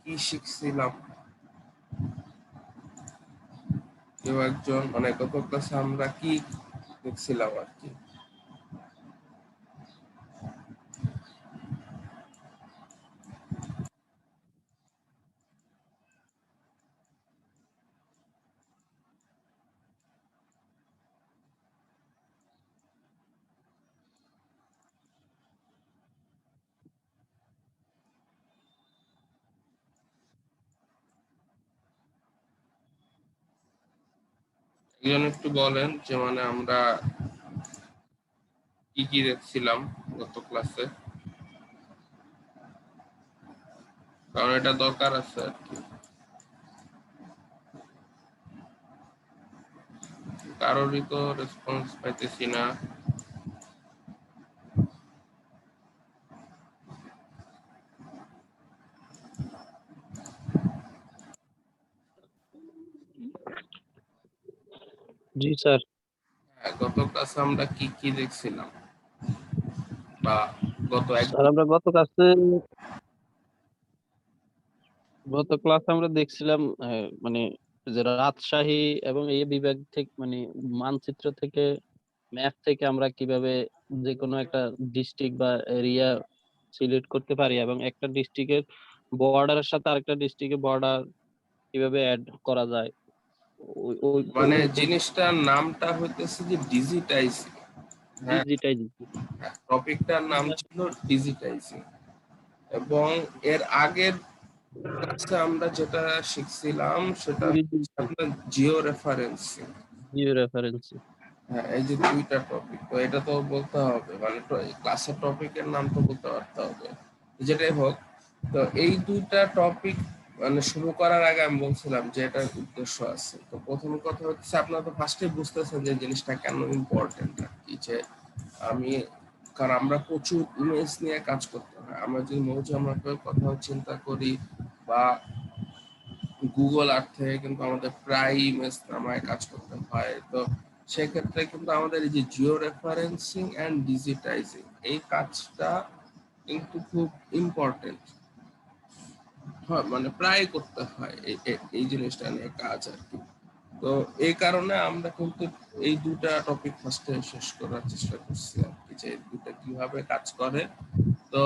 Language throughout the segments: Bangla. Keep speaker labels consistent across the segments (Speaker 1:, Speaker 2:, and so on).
Speaker 1: কি শিখছিলাম, কেউ একজন মানে গত ক্লাসে আমরা কি দেখছিলাম আর কি। একজন একটু বলেন যে মানে আমরা কি কি দেখছিলাম গত ক্লাসে, কারণ এটা দরকার আছে আর কি। কারোরই তো রেসপন্স পাইতেছি না।
Speaker 2: জি স্যার।
Speaker 1: গত ক্লাসে আমরা কি কি দেখছিলাম, বা গত
Speaker 2: স্যার আমরা গত ক্লাসে আমরা দেখছিলাম মানে যে রাজশাহী এবং এই বিভাগ থেকে মানে মানচিত্র থেকে ম্যাপ থেকে আমরা কিভাবে যে কোনো একটা ডিস্ট্রিক্ট বা এরিয়া সিলেক্ট করতে পারি এবং একটা ডিস্ট্রিক্টের বর্ডারের সাথে আরেকটা ডিস্ট্রিক্টের বর্ডার কিভাবে অ্যাড করা যায়।
Speaker 1: মানে জিনিসটার নামটা হইতেছে যে ডিজিটাইজিং। হ্যাঁ,
Speaker 2: ডিজিটাইজিং।
Speaker 1: টপিকটার নাম ছিল ডিজিটাইজিং। এবং এর আগের ক্লাসে আমরা যেটা শিখছিলাম সেটা হচ্ছে আপনার জিও রেফারেন্সিং।
Speaker 2: জিও রেফারেন্সিং।
Speaker 1: হ্যাঁ, এই যে দুইটা টপিক, তো এটা তো বলতে হবে, মানে ক্লাসের টপিকের নাম তো বলতে পারতে হবে। যেটাই হোক, তো এই দুইটা টপিক মানে শুরু করার আগে আমি বলছিলাম যে এটার উদ্দেশ্য আছে। তো প্রথম কথা হচ্ছে আপনারা তো ফার্স্টে বুঝতেছেন যে জিনিসটা কেন ইম্পর্টেন্ট আর কি। যে আমি, কারণ আমরা প্রচুর ইমেজ নিয়ে কাজ করতে হয়। আমরা যদি মৌজা আমরা কথা চিন্তা করি বা গুগল আর্থ থেকে কিন্তু আমাদের প্রায় ইমেজ নামায় কাজ করতে হয়। তো সেক্ষেত্রে কিন্তু আমাদের এই যে জিও রেফারেন্সিং অ্যান্ড ডিজিটাইজিং এই কাজটা কিন্তু খুব ইম্পর্টেন্ট হয়, মানে প্রায় করতে হয় এই জিনিসটা নিয়ে কাজ আর কি। তো এই কারণে আমরা কিন্তু এই দুটা টপিক ফার্স্টে শেষ করার চেষ্টা করছি আর কি, যে দুটা কিভাবে কাজ করে। তো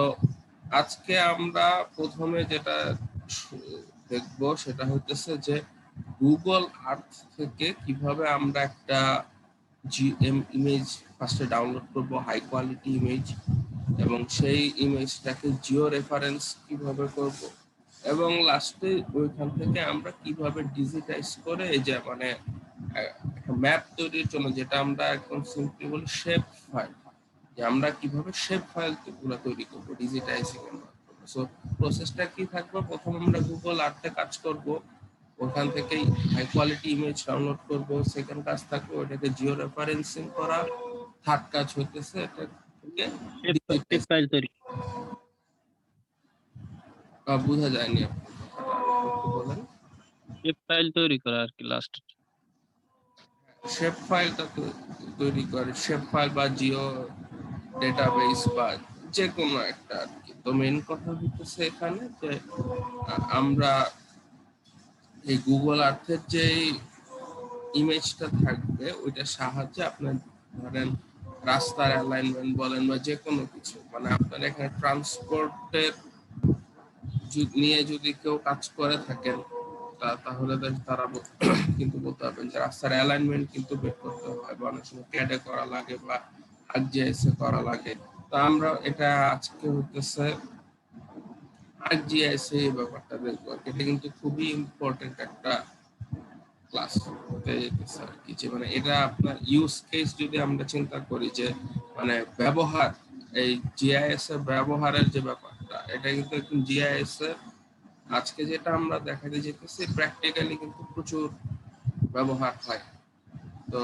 Speaker 1: আজকে আমরা প্রথমে যেটা দেখবো সেটা হচ্ছে যে গুগল আর্থ থেকে কিভাবে আমরা একটা জিএম ইমেজ ফার্স্টে ডাউনলোড করব, হাই কোয়ালিটি ইমেজ, এবং সেই ইমেজটাকে জিও রেফারেন্স কিভাবে করব, এবং লাস্টে ওইখান থেকে আমরা কিভাবে ডিজিটাইজ করে এই যে মানে ম্যাপ তৈরির জন্য, যেটা আমরা একদম সিম্পলি বলি শেপ ফাইল, যে আমরা কিভাবে শেপ ফাইল গুলো তৈরি করব ডিজিটাইজিং এর মাধ্যমে। সো প্রসেসটা কি থাকবে, প্রথম আমরা গুগল আর্থে কাজ করব, ওখান থেকেই হাই কোয়ালিটি ইমেজ ডাউনলোড করব। সেকেন্ড কাজ থাকবে ওটাকে জিও রেফারেন্সিং করা। থার্ড কাজ হইতেছে এটা থেকে ডিজিটাইজ।
Speaker 2: ফাইল তৈরি।
Speaker 1: বোঝা যায়নি আপনি একটু বলেন।
Speaker 2: ফাইল তৈরি করা আর কি লাস্ট।
Speaker 1: শেপ ফাইলটা তৈরি করে, শেপ ফাইল বা জিও ডেটাবেস বা যে কোনো একটা আর কি। তো মেন কথা হচ্ছে এখানে যে আমরা এই গুগল আর্থের যে ইমেজটা থাকবে ওইটার সাহায্যে আপনার ধরেন রাস্তার অ্যালাইনমেন্ট বলেন বা যে কোনো কিছু, মানে আপনার এখানে ট্রান্সপোর্টের নিয়ে যদি কেউ কাজ করে থাকেন তাহলে তারা কিন্তু বলতে পারবেন যে রাস্তার অ্যালাইনমেন্ট কিন্তু বের করতে হয়, বা অনেক সময় ক্যাডে করা লাগে বা আরজিআইএস এ করা লাগে। তো আমরা এটা আজকে হচ্ছে আরজিআইএস এই ব্যাপারটা দেখবো। এটা কিন্তু খুবই ইম্পর্টেন্ট একটা ক্লাস হতে যেতেছে আর কি। যে মানে এটা আপনার ইউজ কেস যদি আমরা চিন্তা করি যে মানে ব্যবহার, এই জিআইএস এর ব্যবহারের যে ব্যাপারটা, এটা কিন্তু একদম জিআইএস এর আজকে যেটা আমরা দেখাতে যেতেছি প্র্যাকটিক্যালি কিন্তু প্রচুর ব্যবহার হয়। তো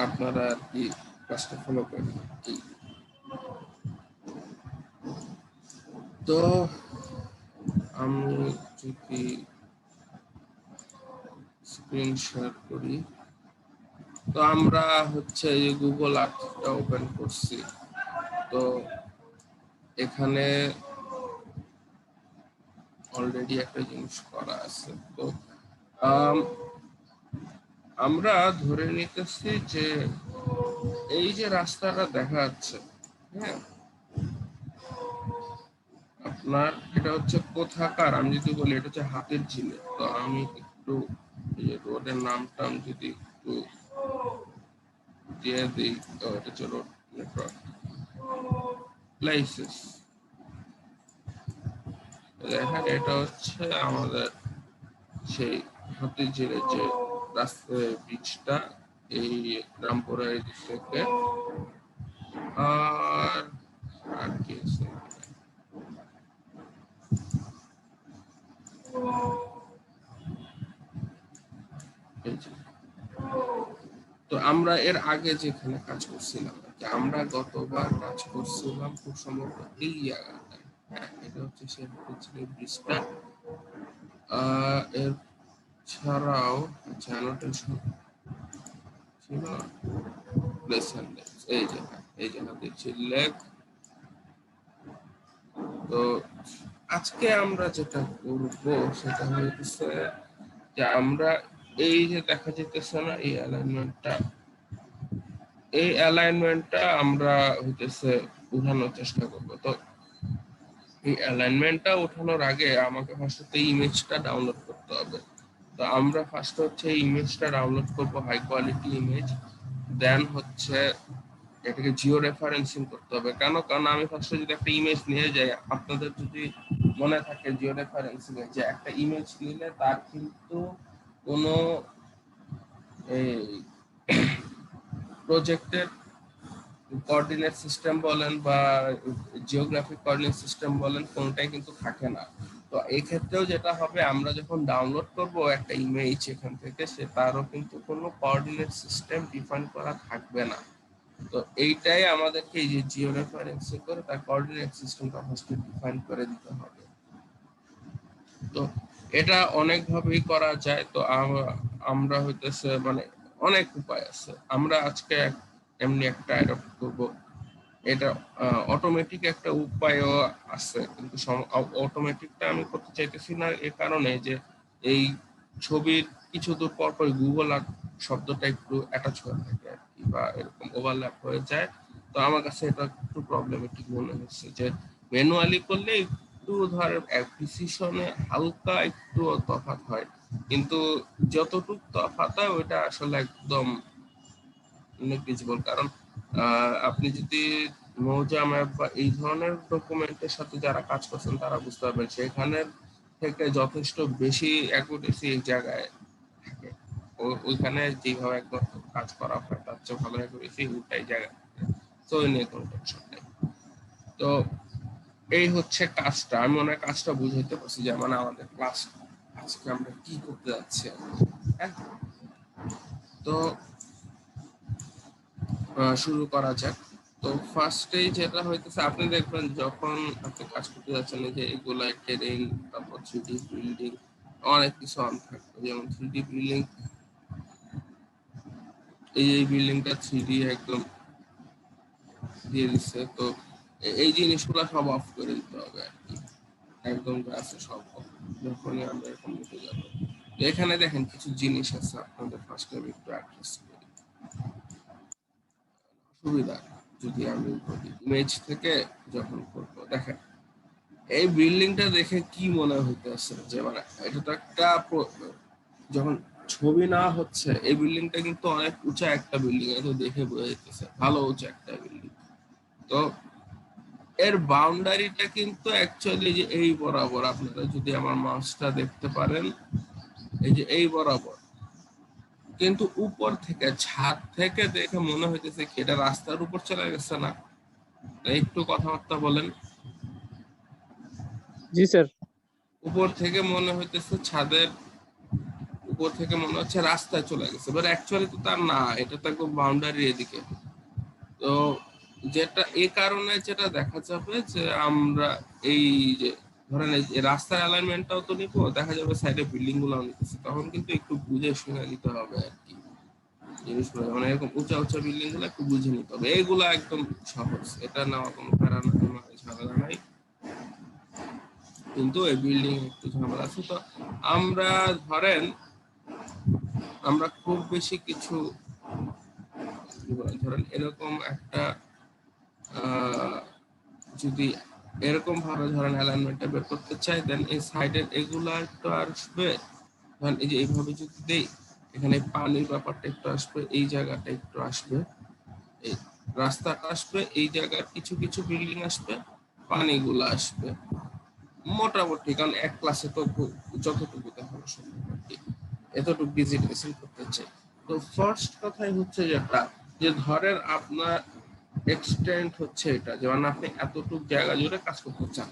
Speaker 1: আপনারা আর কি কাজটা ফলো করেন কি। তো আমি যদি স্ক্রিন শেয়ার করি, তো আমরা হচ্ছে এই গুগল আর্থটা ওপেন করছি। তো এখানে অলরেডি একটা জিনিস করা আছে। তো আম, আমরা ধরে নিতেছি যে এই যে রাস্তাটা দেখা যাচ্ছে, হ্যাঁ, আপনার এটা হচ্ছে কোথাকার, আমি যদি বলি এটা হচ্ছে হাতের ঝিলে, তো আমি একটু এই যে রোডের নামটা আমি যদি একটু দিয়ে দিই, তো এটা হচ্ছে রোড নেটওয়ার্ক প্লেসেস। দেখেন এটা হচ্ছে আমাদের সেই হাতির ঝিলের যে রাস্তা ব্রিজটা, এই রামপুরা এই দিক থেকে। আর আর কি আছে, এই যে। তো আমরা এর আগে যেখানে কাজ করছিলাম, যে আমরা গতবার কাজ করছিলাম খুব সম্ভবত এই জায়গাটায়। হ্যাঁ, এটা হচ্ছে সেই হাতির ঝিলের ব্রিজটা। এর ছাড়াও আচ্ছা অ্যানোটেশন ছিল লেসন, এই যে এই যে হাতির ঝিল লেক। তো আজকে আমরা যেটা করব সেটা হইতেছে যে আমরা এই যে দেখা যেতেছে না এই অ্যালাইনমেন্টটা, এই অ্যালাইনমেন্টটা আমরা হইতেছে উঠানোর চেষ্টা করব। তো এই অ্যালাইনমেন্টটা ওঠানোর আগে আমাকে ফার্স্ট এই ইমেজটা ডাউনলোড করতে হবে। তো আমরা ফার্স্ট হচ্ছে এই ইমেজটা ডাউনলোড করব, হাই কোয়ালিটি ইমেজ। দেন হচ্ছে এটাকে জিও রেফারেন্সিং করতে হবে। কেন? কারণ আমি ফার্স্টে যদি একটা ইমেজ নিয়ে যাই, আপনাদের যদি মনে থাকে জিও রেফারেন্সিং এ যে একটা ইমেজ নিলে তার কিন্তু কোনো এই প্রজেক্টের কোঅর্ডিনেট সিস্টেম বলেন বা জিওগ্রাফিক কোঅর্ডিনেট সিস্টেম বলেন, কোনটাই কিন্তু থাকে না। তো এই ক্ষেত্রেও যেটা হবে, আমরা যখন ডাউনলোড করব একটা ইমেজ এখান থেকে, সে তারও কিন্তু কোনো কোঅর্ডিনেট সিস্টেম ডিফাইন করা থাকবে না। তো এইটাই আমাদেরকে এই যে জিও রেফারেন্সিং করে তার কোঅর্ডিনেট সিস্টেমটা ফার্স্টে ডিফাইন করে দিতে হবে। তো এটা অনেক ভাবেই করা যায়। তো আমরা হইতেছে মানে অনেক উপায় আছে। আমরা আজকে এমনি একটা অ্যাডপ্ট করব। এটা অটোমেটিক একটা উপায়ও আছে, কিন্তু অটোমেটিকটা আমি করতে চাইতেছি না এ কারণে যে এই ছবির কিছু দূর পর পর গুগল আর শব্দটা একটু অ্যাটাচ হয়ে থাকে আর কি, বা এরকম ওভারল্যাপ হয়ে যায়। তো আমার কাছে এটা একটু প্রবলেমেটিক মনে হচ্ছে যে ম্যানুয়ালি করলে একটু ধর প্রিসিশনে হালকা একটু তফাৎ হয়, কিন্তু যতটুকু তফাৎ হয় ওইটা আসলে একদম নেগলিজিবল। কারণ আপনি যদি মৌজা ম্যাপ বা এই ধরনের ডকুমেন্টের সাথে যারা কাজ করছেন তারা বুঝতে পারবেন সেখানের থেকে যথেষ্ট বেশি অ্যাকুরেসি এই জায়গায় থাকে। ওইখানে যেভাবে একদম কাজ করা হয় তার চেয়ে ভালো অ্যাকুরেসি ওইটাই জায়গায় থাকে। তো ওই নিয়ে কোনো টেনশন নেই। তো এই হচ্ছে কাজটা, আমি মনে হয় কাজটা বুঝাইতে পারছি যে মানে আমাদের ক্লাস আজকে আমরা কি করতে যাচ্ছি। হ্যাঁ, তো শুরু করা যাক। তো ফার্স্টেই যেটা হইতেছে, আপনি দেখবেন যখন আপনি কাজ করতে যাচ্ছেন, এই যে এগুলা টেরেং, তারপর 3D বিল্ডিং, অনেক কিছু অন থাকবে। যেমন 3D বিল্ডিং, এই বিল্ডিংটা 3D একদম দিয়ে দিচ্ছে। তো এই জিনিসগুলো সব অফ করে দিতে হবে আর কি, একদম গ্রাসে সব off। যখনই আমরা এরকম উঠে যাবো, তো এখানে দেখেন কিছু জিনিস আছে, আপনাদের ফার্স্ট আমি একটু অ্যাড্রেস করি সুবিধা। যদি আমি বলি ইমেজ থেকে যখন করবো, দেখেন এই বিল্ডিংটা দেখে কি মনে হইতেছে যে মানে এটা তো একটা যখন ছবি না হচ্ছে, এই বিল্ডিংটা কিন্তু অনেক উঁচা একটা বিল্ডিং, এটা দেখে বোঝা যাইতেছে ভালো উঁচা একটা বিল্ডিং। তো এর বাউন্ডারিটা কিন্তু অ্যাকচুয়ালি যে এই বরাবর, আপনারা যদি আমার মাউসটা দেখতে পারেন, এই যে এই বরাবর, কিন্তু উপর থেকে ছাদ থেকে দেখে মনে হইতেছে কি এটা রাস্তার উপর চলে গেছে না? একটু কথাবার্তা বলেন।
Speaker 3: জি স্যার।
Speaker 1: উপর থেকে মনে হইতেছে ছাদের উপর থেকে মনে হচ্ছে রাস্তায় চলে গেছে, বাট অ্যাকচুয়ালি তো তার না, এটা তো একদম বাউন্ডারি এদিকে। তো যেটা এই কারণে যেটা দেখা যাবে যে আমরা এই যে ধরেন এই রাস্তার অ্যালাইনমেন্টটাও তো নিবো, দেখা যাবে সাইডে বিল্ডিং গুলো নিতেছে, তখন কিন্তু একটু বুঝে শুনে নিতে হবে আর কি জিনিসগুলো। মানে এরকম উঁচা উঁচা বিল্ডিং গুলো একটু বুঝে নিতে হবে। এইগুলো একদম সহজ, এটা নেওয়া কোনো প্যারা নাই, ঝামেলা নাই। কিন্তু এই বিল্ডিং একটু ঝামেলা আছে। তো আমরা ধরেন আমরা খুব বেশি কিছু ধরেন এরকম একটা যদি এরকম ভাবে ধরেন অ্যালাইনমেন্টটা বের করতে চাই, দেন এই সাইডের এগুলা একটু আসবে, ধরেন এই যে এইভাবে যদি দেই, এখানে পানির ব্যাপারটা একটু আসবে, এই জায়গাটা একটু আসবে, এই রাস্তাটা আসবে, এই জায়গার কিছু কিছু বিল্ডিং আসবে, পানিগুলো আসবে মোটামুটি। কারণ এক ক্লাসে তো যতটুকু দেখানো সম্ভব আর কি, এতটুকু ডিজিটেশন করতে চাই। তো ফার্স্ট কথাই হচ্ছে যেটা, যে ধরেন আপনার এক্সটেন্ট হচ্ছে এটা, যেমন আপনি এতটুকু জায়গা জুড়ে কাজ করতে চান,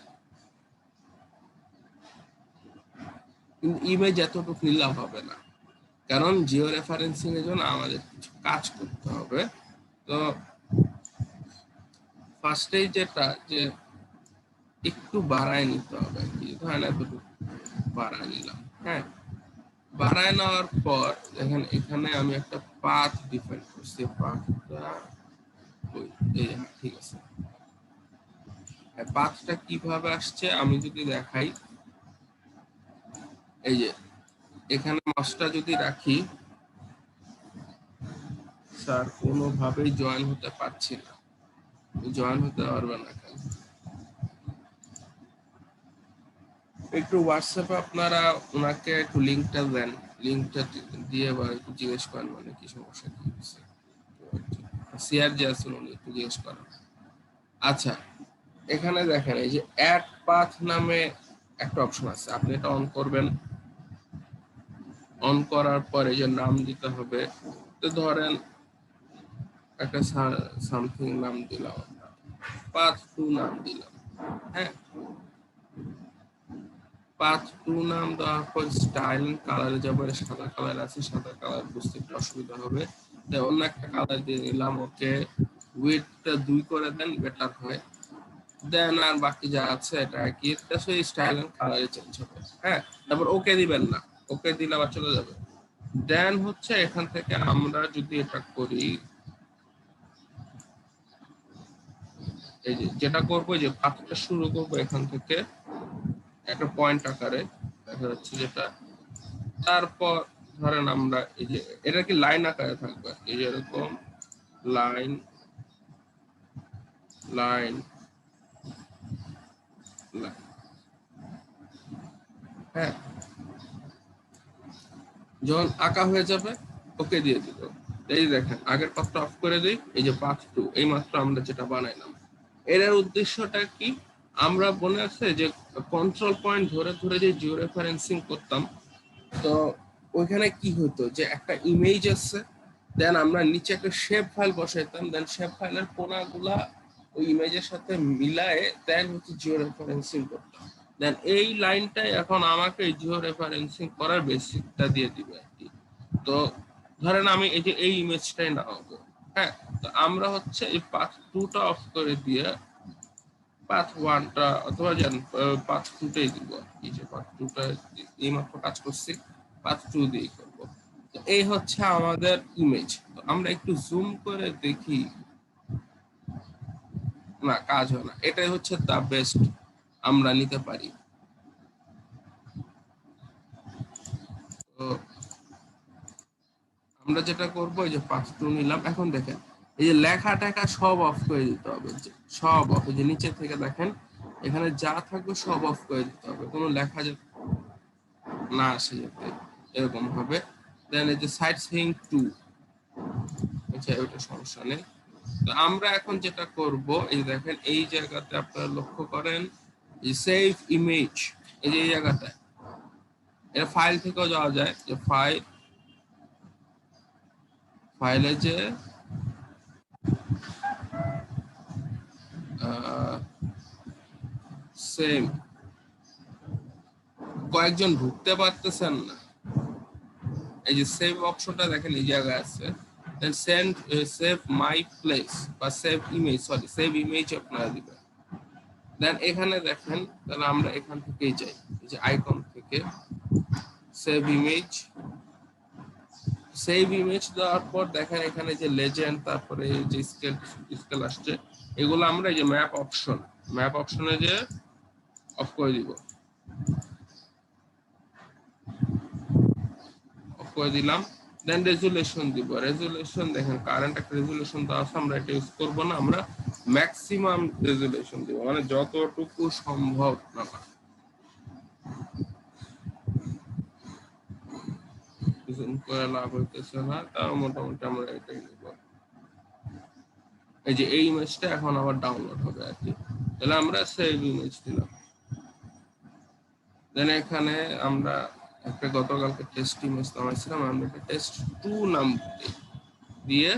Speaker 1: কিন্তু ইমেজ এতটুকু নিলাম হবে না, কারণ জিও রেফারেন্সিং এর জন্য আমাদের কিছু কাজ করতে হবে। তো ফার্স্টেই যেটা, যে একটু বাড়ায় নিতে হবে আর কি, ধরেন এতটুকু বাড়ায় নিলাম। হ্যাঁ, বাড়ায় নেওয়ার পর দেখেন এখানে আমি একটা পাথ ডিফাইন করছি, পাথটা ঠিক আছে। পাথটা কিভাবে আসছে আমি যদি দেখাই, এই যে এখানে মাছটা যদি রাখি, স্যার কোনোভাবেই জয়েন হতে পারছি না, জয়েন হতে পারবে না কেন? একটু হোয়াটসঅ্যাপে আপনারা ওনাকে একটু লিঙ্কটা দেন, লিঙ্কটা দিয়ে বা একটু জিজ্ঞেস করেন মানে কি সমস্যা কি হচ্ছে, শেয়ার যে আছেন উনি একটু জিজ্ঞেস করেন। আচ্ছা, এখানে দেখেন এই যে অ্যাড পাথ নামে একটা অপশন আছে, আপনি এটা অন করবেন। অন করার পরে যে নাম দিতে হবে, তো ধরেন একটা সামথিং নাম দিলাম, পাথ 2 নাম দিলাম। হ্যাঁ, পাথ 2 নাম দেওয়ার পর স্টাইল কালারে যাবো, সাদা কালার আছে, সাদা কালার বুঝতে একটু অসুবিধা হবে, তাই অন্য একটা কালার দিয়ে নিলাম। ওকে, উইডথটা 2 করে দেন, বেটার হয়। দেন আর বাকি যা আছে এটা একই, সেই স্টাইল এন্ড কালারে চেঞ্জ হবে। হ্যাঁ, তারপর ওকে দিবেন না, ওকে দিলে আবার চলে যাবে। দেন হচ্ছে এখান থেকে আমরা যদি এটা করি, এই যে যেটা করবো, যে পাথটা শুরু করবো এখান থেকে একটা পয়েন্ট আকারে দেখা যাচ্ছে যেটা, তারপর ধরেন আমরা এই যে এটা কি লাইন আকারে থাকবে, এই যে এরকম লাইন লাইন লাইন। হ্যাঁ, যখন আঁকা হয়ে যাবে ওকে দিয়ে দিল। এই দেখেন আগের পাথটা অফ করে দিই, এই যে পাথ 2 এই মাত্র আমরা যেটা বানাইলাম, এর উদ্দেশ্যটা কি, আমরা মনে আছে যে কন্ট্রোল পয়েন্ট ধরে ধরে যে জিও রেফারেন্সিং করতাম, তো ওইখানে কি হতো, যে একটা ইমেজ আছে, দেন আমরা নিচে একটা শেপ ফাইল বসাইতাম, দেন শেপ ফাইলের কোনাগুলা ওই ইমেজের সাথে মিলায়ে দেন হচ্ছে জিও রেফারেন্সিং করতাম। দেন এই লাইনটাই এখন আমাকে জিও রেফারেন্সিং করার বেসিকটা দিয়ে দিবে আর কি। তো ধরেন আমি এই যে এই ইমেজটাই নামাবো। হ্যাঁ, তো আমরা হচ্ছে এই পাথ 2টা অফ করে দিয়ে পাথ 1টা অথবা পাথ 2টাই দিব আর কি, যে পাথ 2টা এই মাত্র কাজ করছি, পাথ 2 দিয়েই করবো। তো এই হচ্ছে আমাদের ইমেজ। তো আমরা একটু জুম করে দেখি, না কাজ হয় না, এটাই হচ্ছে দা বেস্ট আমরা নিতে পারি। তো আমরা যেটা করবো, এই যে পাথ 2 নিলাম, এখন দেখেন এই যে লেখা টেখা সব অফ করে দিতে হবে, সব অফ। এই যে নিচে থেকে দেখেন এখানে যা থাকবে সব অফ করে দিতে হবে, কোনো লেখা না আসে যাতে, এরকম হবে। দেন এই যে সাইড সিং 2, আচ্ছা ওইটা সমস্যা নেই। তো আমরা এখন যেটা করব, এই দেখেন এই জায়গাতে আপনারা লক্ষ্য করেন যে সেভ ইমেজ, এই যে এই জায়গাটায়, এটা ফাইল থেকেও যাওয়া যায়, যে ফাইলে যে সেম, কয়েকজন ঢুকতে পারতেছেন না, এই যে সেভ অপশনটা দেখেন এই জায়গায় আছে, then send save my place বা save image, sorry save image আপনারা দিবেন। দেন এখানে দেখেন, তাহলে আমরা এখান থেকেই যাই, এই যে আইকন থেকে সেভ ইমেজ, সেভ ইমেজ দেওয়ার পর দেখেন এখানে যে লেজেন্ড, তারপরে যে স্কেল আসছে, এগুলো আমরা এই যে ম্যাপ অপশনে যে অফ করে দিব। করে দিলাম, দেন রেজুলেশন দিব। রেজুলেশন দেখেন কারেন্ট একটা রেজুলেশন তো আছে, আমরা এটা ইউজ করবো না, আমরা ম্যাক্সিমাম রেজুলেশন দিব, মানে যতটুকু সম্ভব না। জুম করে লাভ হইতেছে না, তাও মোটামুটি আমরা এটাই নিব। এই যে এই ইমেজটা এখন আবার ডাউনলোড হবে আর কি, তাহলে আমরা সেভ ইমেজ দিলাম। দেন এখানে আমরা একটা গতকালকে টেস্ট ইমেজ নামাইছিলাম, আমরা একটা টেস্ট 2 নাম দিয়ে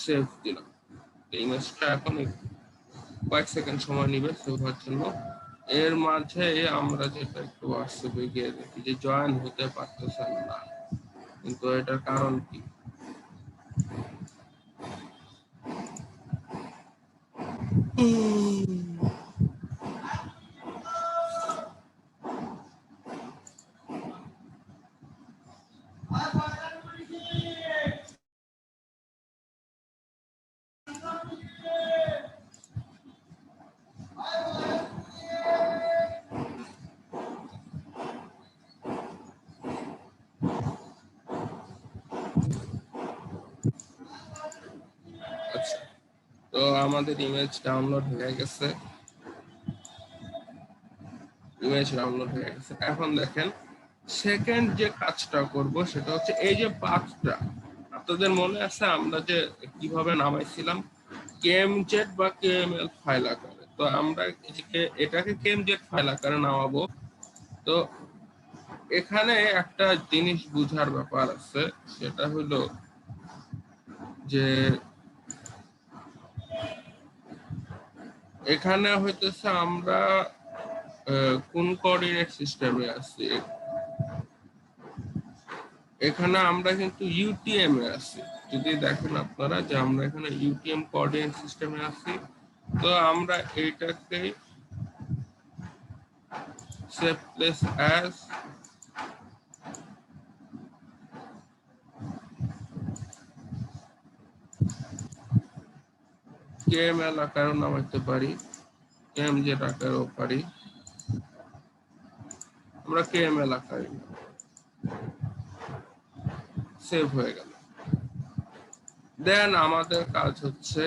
Speaker 1: সেভ দিলাম। এই ইমেজটা এখন কয়েক সেকেন্ড সময় নিবে সেভ হওয়ার জন্য। এর মাঝে আমরা যেটা একটু হোয়াটসঅ্যাপে গিয়ে দেখি যে জয়েন হতে পারতেছেন না, কিন্তু এটার কারণ কি? আচ্ছা, তো আমাদের ইমেজ ডাউনলোড হয়ে গেছে, এখন দেখেন সেকেন্ড যে কাজটা করব সেটা হচ্ছে এই যে পাথটা, আপনাদের মনে আছে আমরা যে কিভাবে নামাইছিলাম কেএমজেড বা কেএমএল ফাইল আকারে, তো আমরা এটাকে কেএমজেড ফাইল আকারে নামাবো। তো এখানে একটা জিনিস বুঝার ব্যাপার আছে, সেটা হলো যে এখানে হইতেছে আমরা কোন কোঅর্ডিনেট সিস্টেমে আছি, এখানে আমরা কিন্তু ইউটিএম এ আছি। যদি দেখেন আপনারা যে আমরা এখানে ইউটিএম কোঅর্ডিনেট সিস্টেমে আছি, তো আমরা এইটাকে সেভ প্লেস অ্যাজ কেএমএল আকারেও নামাইতে পারি, কেএমজেড আকারেও পারি, আমরা কেএমএল আকারে সেভ হয়ে গেল। দেন আমাদের কাজ হচ্ছে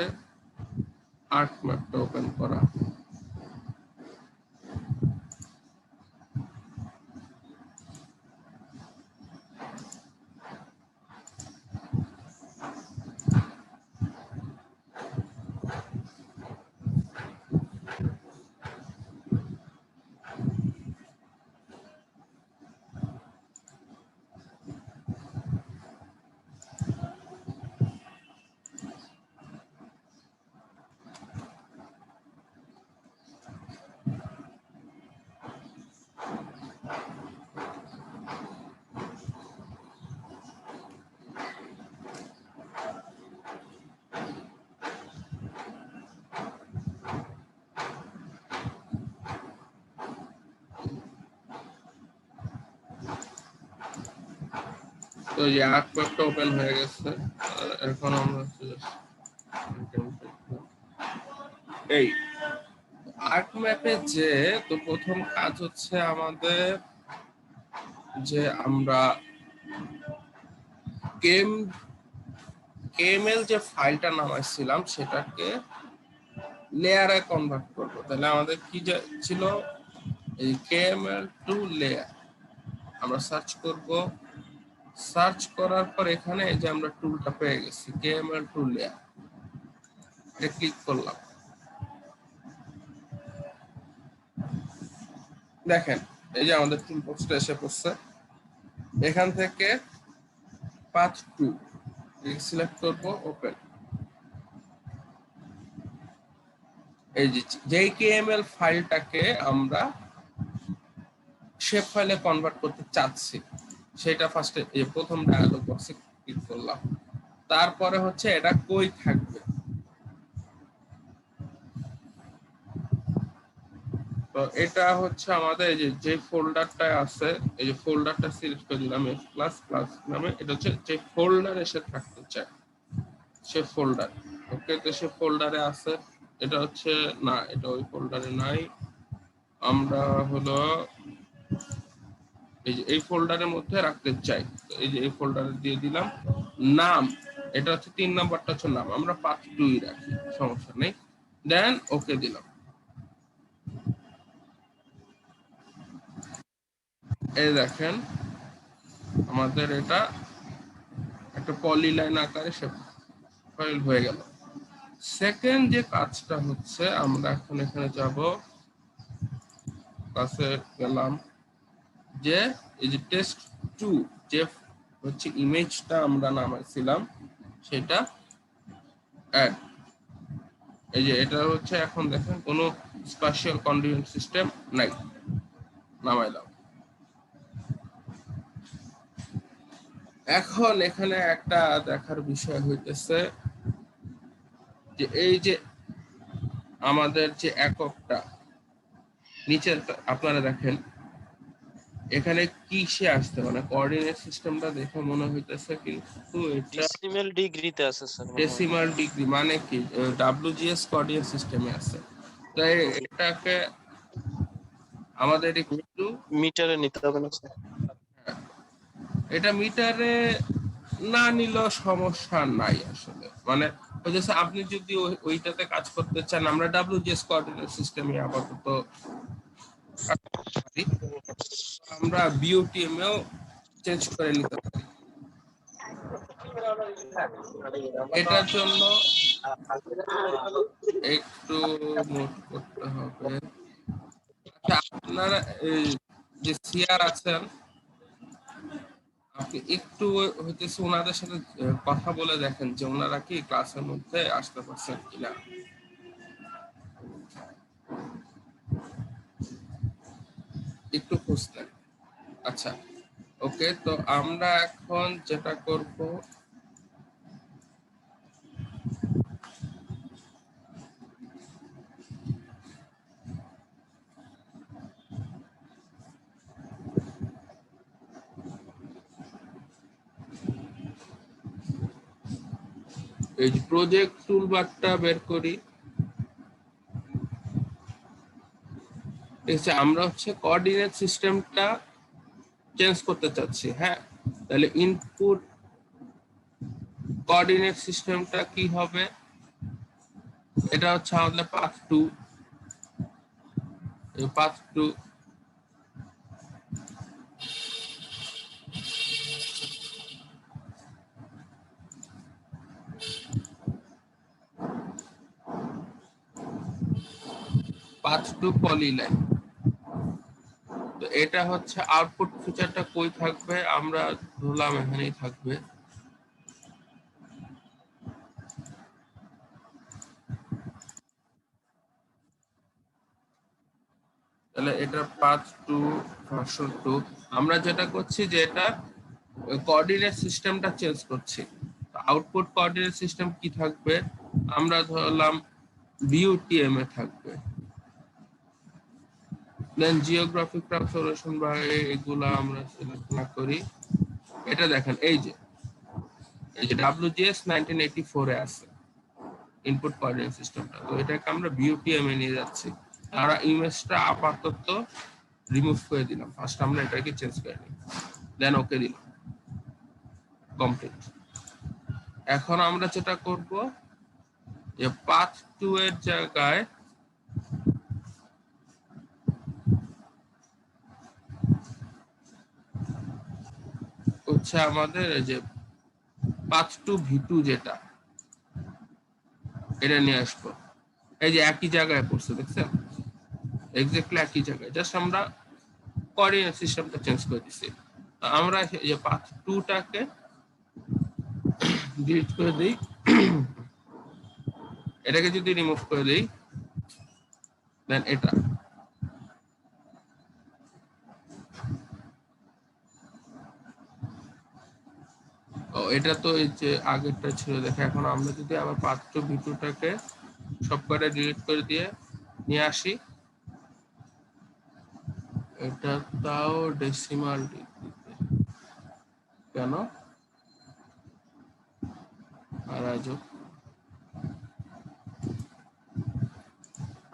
Speaker 1: আর্কম্যাপটা ওপেন করা। তো এই আর্কম্যাপটা ওপেন হয়ে গেছে, এখন আমরা এই আর্কম্যাপে যে, তো প্রথম কাজ হচ্ছে আমাদের যে আমরা কেএমএল যে ফাইলটা নামাইছিলাম সেটাকে লেয়ারে কনভার্ট করব। তাহলে আমাদের কি ছিল, এই কেএমএল টু লেয়ার আমরা সার্চ করব। সার্চ করার পর এখানে যে আমরা টুলটা পেয়ে গেছি কেএমএল টু লেয়ার, এটা ক্লিক করলাম। দেখেন এই যে আমাদের টুল বক্সটা এসে পড়ছে, এখান থেকে পাথ 2 সিলেক্ট করব, ওপেন। এই যে কেএমএল ফাইলটাকে আমরা শেপ ফাইলে কনভার্ট করতে চাচ্ছি সেটা ফার্স্টে এই প্রথম ডায়ালগ বক্সে ক্লিক করলাম। তারপরে হচ্ছে এটা কই থাকবে, তো এটা হচ্ছে আমাদের এই যে ফোল্ডারটা আছে, এই যে ফোল্ডারটা সিলেক্ট করে দিলাম এফ প্লাস প্লাস নামে, এটা হচ্ছে যে ফোল্ডার এসে থাকতে চায় সে ফোল্ডার। ওকে, তো সে ফোল্ডারে আছে, এটা হচ্ছে না, এটা ওই ফোল্ডারে নাই। আমরা হলো এই যে এই ফোল্ডারের মধ্যে রাখতে চাই, তো এই যে এই ফোল্ডারে দিয়ে দিলাম। নাম, এটা হচ্ছে 3 নাম্বারটা হচ্ছে নাম, আমরা পাথ 2 রাখি, সমস্যা নেই। দেন ওকে দিলাম। এই দেখেন আমাদের এটা একটা পলিলাইন আকারে সে ফাইল হয়ে গেল। সেকেন্ড যে কাজটা হচ্ছে, আমরা এখন এখানে যাব, কাছে গেলাম, যে এই যে টেস্ট 2 যে হচ্ছে ইমেজটা আমরা নামাইছিলাম সেটা অ্যাড। এই যে এটা হচ্ছে এখন দেখেন কোনো স্পেশাল কন্ডিশন সিস্টেম নাই, নামাইলাম। এখন এখানে একটা দেখার বিষয় হইতেছে যে এই যে আমাদের যে এককটা নিচে আপনারা দেখেন এখানে কিসে আসতে, মানে কোঅর্ডিনেট সিস্টেমটা দেখে মনে হইতেছে কিন্তু এটা
Speaker 3: ডেসিমেল ডিগ্রিতে আছে স্যার মনে হয়।
Speaker 1: ডেসিমাল ডিগ্রি, মানে কি ডাব্লিউজিএস কোঅর্ডিনেট সিস্টেমে আছে। তাই এটাকে আমাদের একটু
Speaker 3: মিটারে নিতে হবে না স্যার?
Speaker 1: এটা মিটারে না নিলেও সমস্যা নাই আসলে, মানে ওই যে আপনি যদি ওইটাতে কাজ করতে চান, আমরা ডাব্লিউজিএস কোঅর্ডিনেট সিস্টেমে আপাতত পারি, আমরা বিওটিএম এও চেঞ্জ করে নিতে পারি। এটার জন্য একটু নোট করতে হবে। আচ্ছা, আপনারা এই যে সিআর আছেন, আপনি একটু হইতেছে ওনাদের সাথে কথা বলে দেখেন যে ওনারা কি ক্লাসের মধ্যে আসতে পারছেন কিনা, একটু খুঁজতেন। আচ্ছা, ওকে, তো আমরা এখন যেটা করব, এই যে প্রজেক্ট টুলবারটা বের করি। ঠিক আছে, আমরা হচ্ছে কোঅর্ডিনেট সিস্টেমটা চেঞ্জ করতে চাচ্ছি। হ্যাঁ, তাহলে ইনপুট কোঅর্ডিনেট সিস্টেমটা কি হবে, এটা হচ্ছে আমাদের পাথ 2। এই পাথ 2 পাথ 2 পলিলাইন। তো এটা হচ্ছে আউটপুট ফিচারটা কই থাকবে, আমরা ধরলাম এখানেই থাকবে। তাহলে এটা পাথ 2 ভার্সন 2। আমরা যেটা করছি যে এটা কোঅর্ডিনেট সিস্টেমটা চেঞ্জ করছি। আউটপুট কোঅর্ডিনেট সিস্টেম কি থাকবে, আমরা ধরলাম বিউটিএম এ থাকবে। দেন জিওগ্রাফিক ট্রান্সফরমেশন বা এগুলা আমরা সিলেক্ট না করি। এটা দেখেন এই যে WGS 1984 এ আছে ইনপুট কোঅর্ডিনেট সিস্টেমটা, তো এটাকে আমরা বিউটিএম এ নিয়ে যাচ্ছি। আমরা ইমেজটা আপাতত রিমুভ করে দিলাম, ফার্স্ট আমরা এটাকে চেঞ্জ করে নিই, দেন ওকে দিলাম, কমপ্লিট। এখন আমরা যেটা করব যে পাথ 2 এর জায়গায় হচ্ছে আমাদের এই যে পাথ 2 V2 যেটা, এটা নিয়ে আসবো। এই যে একই জায়গায় পড়ছে, দেখছেন এক্স্যাক্টলি একই জায়গায়, জাস্ট আমরা কোঅর্ডিনেট সিস্টেমটা চেঞ্জ করে দিছি। আমরা এই যে পাথ 2 টাকে ডিলিট করে দিই, এটাকে যদি রিমুভ করে দিই, দেন এটা এটা তো এই যে আগেরটা ছিল দেখে। এখন আমরা যদি আবার পাথ 2 V2 টাকে সব কটা ডিলিট করে দিয়ে নিয়ে আসি, এটা তাও ডেসিমাল ডিগ্রিতে কেন আজব।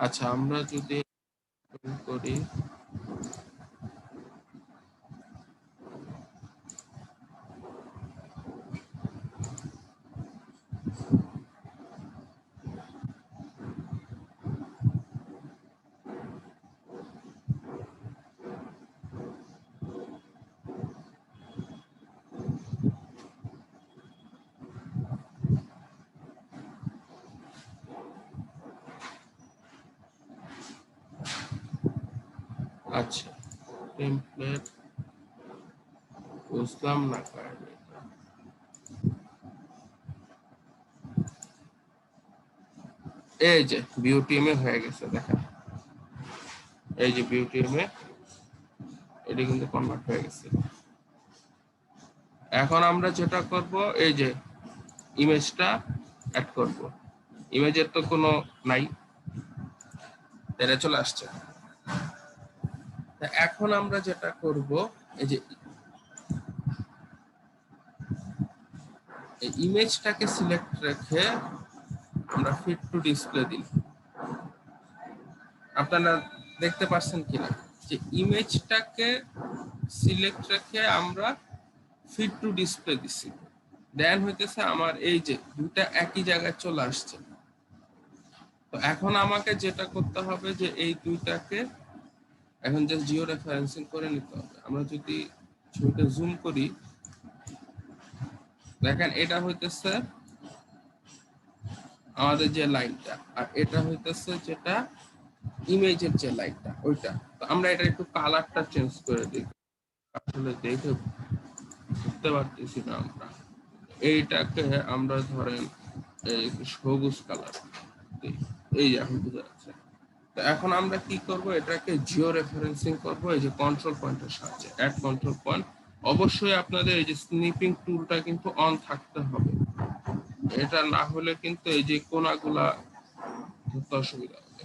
Speaker 1: আচ্ছা, আমরা যদি করি টেমপ্লেট বুঝলাম না কারণ এটা। এই যে বিউটিএমএ হয়ে গেছে, দেখেন এই যে বিউটিএমএ এটা কিন্তু কনভার্ট হয়ে গেছে। এখন আমরা যেটা করব, এই যে ইমেজটা অ্যাড করব। ইমেজের তো কোনো নাই, এটা চলে আসছে। এখন আমরা যেটা করব, এই যে এই ইমেজটাকে সিলেক্ট রেখে আমরা ফিট টু ডিসপ্লে দিই। আপনারা দেখতে পাচ্ছেন কিনা যে ইমেজটাকে সিলেক্ট রেখে আমরা ফিট টু ডিসপ্লে দিছি, দেন হইতেছে আমার এই যে দুটা একই জায়গায় চলে আসছে। তো এখন আমাকে যেটা করতে হবে যে এই দুইটাকে এখন যে জিও রেফারেন্সিং করে নিতে হবে। আমরা যদি ছবিটা জুম করি, দেখেন এটা হইতেছে আমাদের যে লাইনটা, আর এটা হইতেছে যেটা ইমেজের যে লাইনটা ওইটা। তো আমরা এটা একটু কালারটা চেঞ্জ করে দিই, আসলে দেখে বুঝতে পারতেছি না আমরা। এইটাকে আমরা ধরেন এই সবুজ কালার, এই যে এখন বুঝা যাচ্ছে। তো এখন আমরা কি করব, এটাকে জিও রেফারেন্সিং করব এই যে কন্ট্রোল পয়েন্টের সাহায্যে। অ্যাড কন্ট্রোল পয়েন্ট, অবশ্যই আপনাদের এই যে স্নিপিং টুলটা কিন্তু অন থাকতে হবে, এটা না হলে কিন্তু এই যে কোনাগুলা ধরতে অসুবিধা হবে।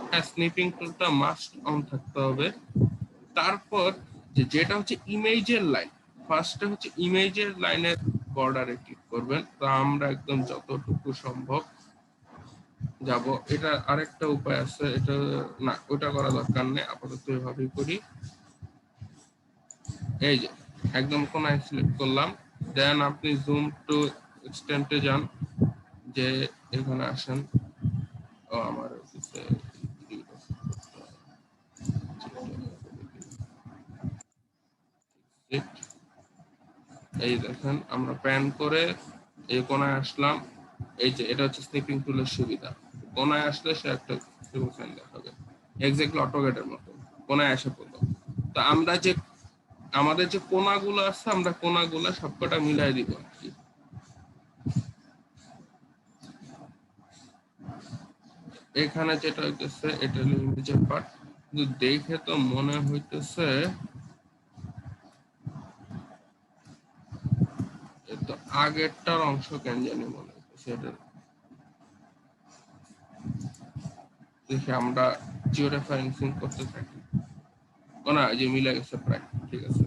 Speaker 1: হ্যাঁ, স্নিপিং টুলটা মাস্ট অন থাকতে হবে। তারপর যেটা হচ্ছে ইমেজের লাইন, ফার্স্টে হচ্ছে ইমেজের লাইনের বর্ডারে ক্লিক করবেন। তো আমরা একদম যতটুকু সম্ভব যাব। এটা আরেকটা উপায় আছে, এটা না ওটা করা দরকার নেই, আপাতত এভাবেই করি। এই যে একদম কোনায় সিলেক্ট করলাম, দেন আপনি জুম টু এক্সটেন্টে যান, যে এখানে আসেন। ও আমার এই দেখেন আমরা প্যান করে এই কোনায় আসলাম। এই যে এটা হচ্ছে স্নিপিং টুলের সুবিধা, কোনায় আসলে সে একটা সাইন দেখাবে, এক্স্যাক্টলি অটোগেটের মতো কোনায় এসে পড়লো। তো আমরা যে আমাদের যে কোনাগুলো আছে, আমরা কোনাগুলো সবকটা মিলাই দিব আর কি। এখানে যেটা হইতেছে এটা হলো ইমেজের পার্ট, কিন্তু দেখে তো মনে হইতেছে তো আগেরটার অংশ কেন জানি মনে হইতেছে। এটা দেখে আমরা জিও রেফারেন্সিং করতে থাকি, না যে মিলে গেছে প্রায় ঠিক আছে।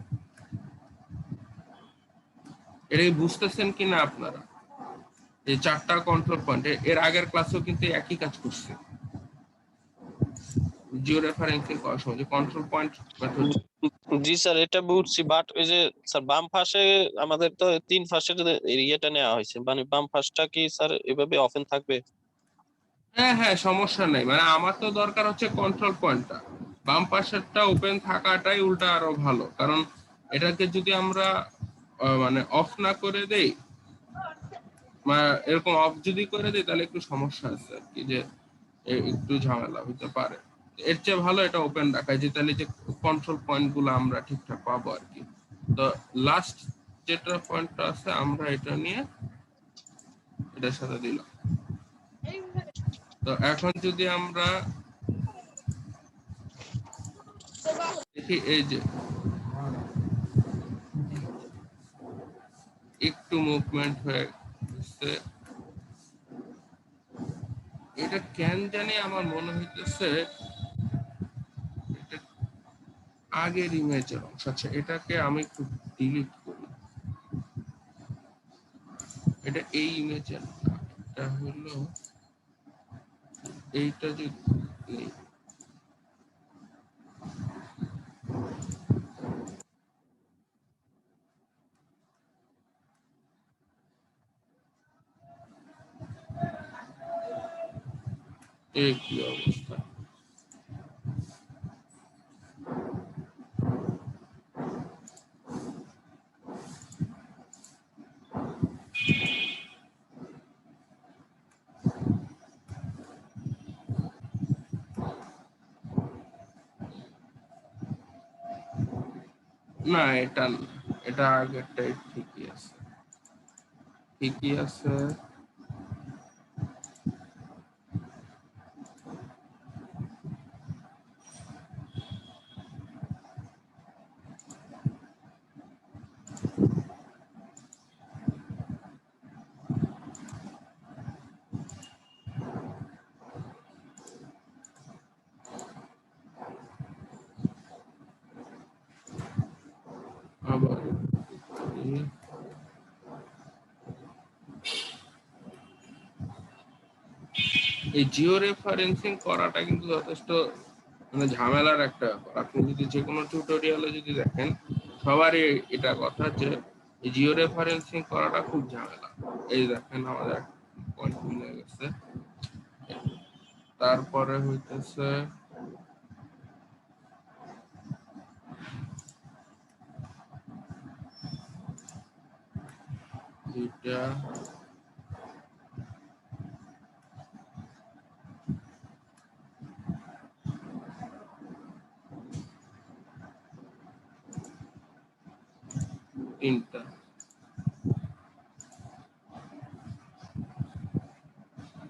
Speaker 1: এটা বুঝতেছেন কিনা আপনারা, এই চারটা কন্ট্রোল পয়েন্ট এর আগের ক্লাসেও কিন্তু একই কাজ করছে। জিও রেফারেন্সিং করার সময় যে কন্ট্রোল পয়েন্ট মেথড।
Speaker 3: জি স্যার, এটা বুঝছি, বাট ওই যে স্যার বাম পাশে আমাদের তো তিন পাশের এরিয়াটা নেওয়া হয়েছে, মানে বাম পাশটা কি স্যার এভাবে ওপেন থাকবে?
Speaker 1: হ্যাঁ হ্যাঁ, সমস্যা নেই, মানে আমার তো দরকার হচ্ছে কন্ট্রোল পয়েন্টটা, বাম পাশেরটা ওপেন থাকাটাই উল্টা আরো ভালো। কারণ এটাকে যদি আমরা মানে অফ না করে দেই, এরকম অফ যদি করে দিই তাহলে একটু সমস্যা আছে আর কি, যে একটু ঝামেলা হতে পারে। এর চেয়ে ভালো এটা ওপেন রাখা, যে তাহলে যে কন্ট্রোল পয়েন্ট গুলো আমরা ঠিকঠাক পাবো আর কি। তো লাস্ট যেটা পয়েন্টটা আছে আমরা এটা নিয়ে এটার সাথে দিলাম। তো এখন যদি আমরা দেখি, এই যে একটু মুভমেন্ট হয়ে গেছে, এটা কেন জানি আমার মনে হইতেছে এটা আগের ইমেজের অংশ। আচ্ছা, এটাকে আমি একটু ডিলিট করি, এটা এই ইমেজের না, এটা হলো এইটা যে এই এই কি অবস্থা। না, এটা না, এটা আগেরটাই ঠিকই আছে, ঠিকই আছে। আবার এই জিও রেফারেন্সিং করাটা কিন্তু যথেষ্ট মানে ঝামেলার একটা ব্যাপার। আপনি যদি যে কোনো টিউটোরিয়ালে যদি দেখেন, সবারই এটা কথা যে এই জিও রেফারেন্সিং করাটা খুব ঝামেলা। এই দেখেন আমাদের পয়েন্ট মিলে গেছে। তারপরে হইতেছে দুইটা, তিনটা।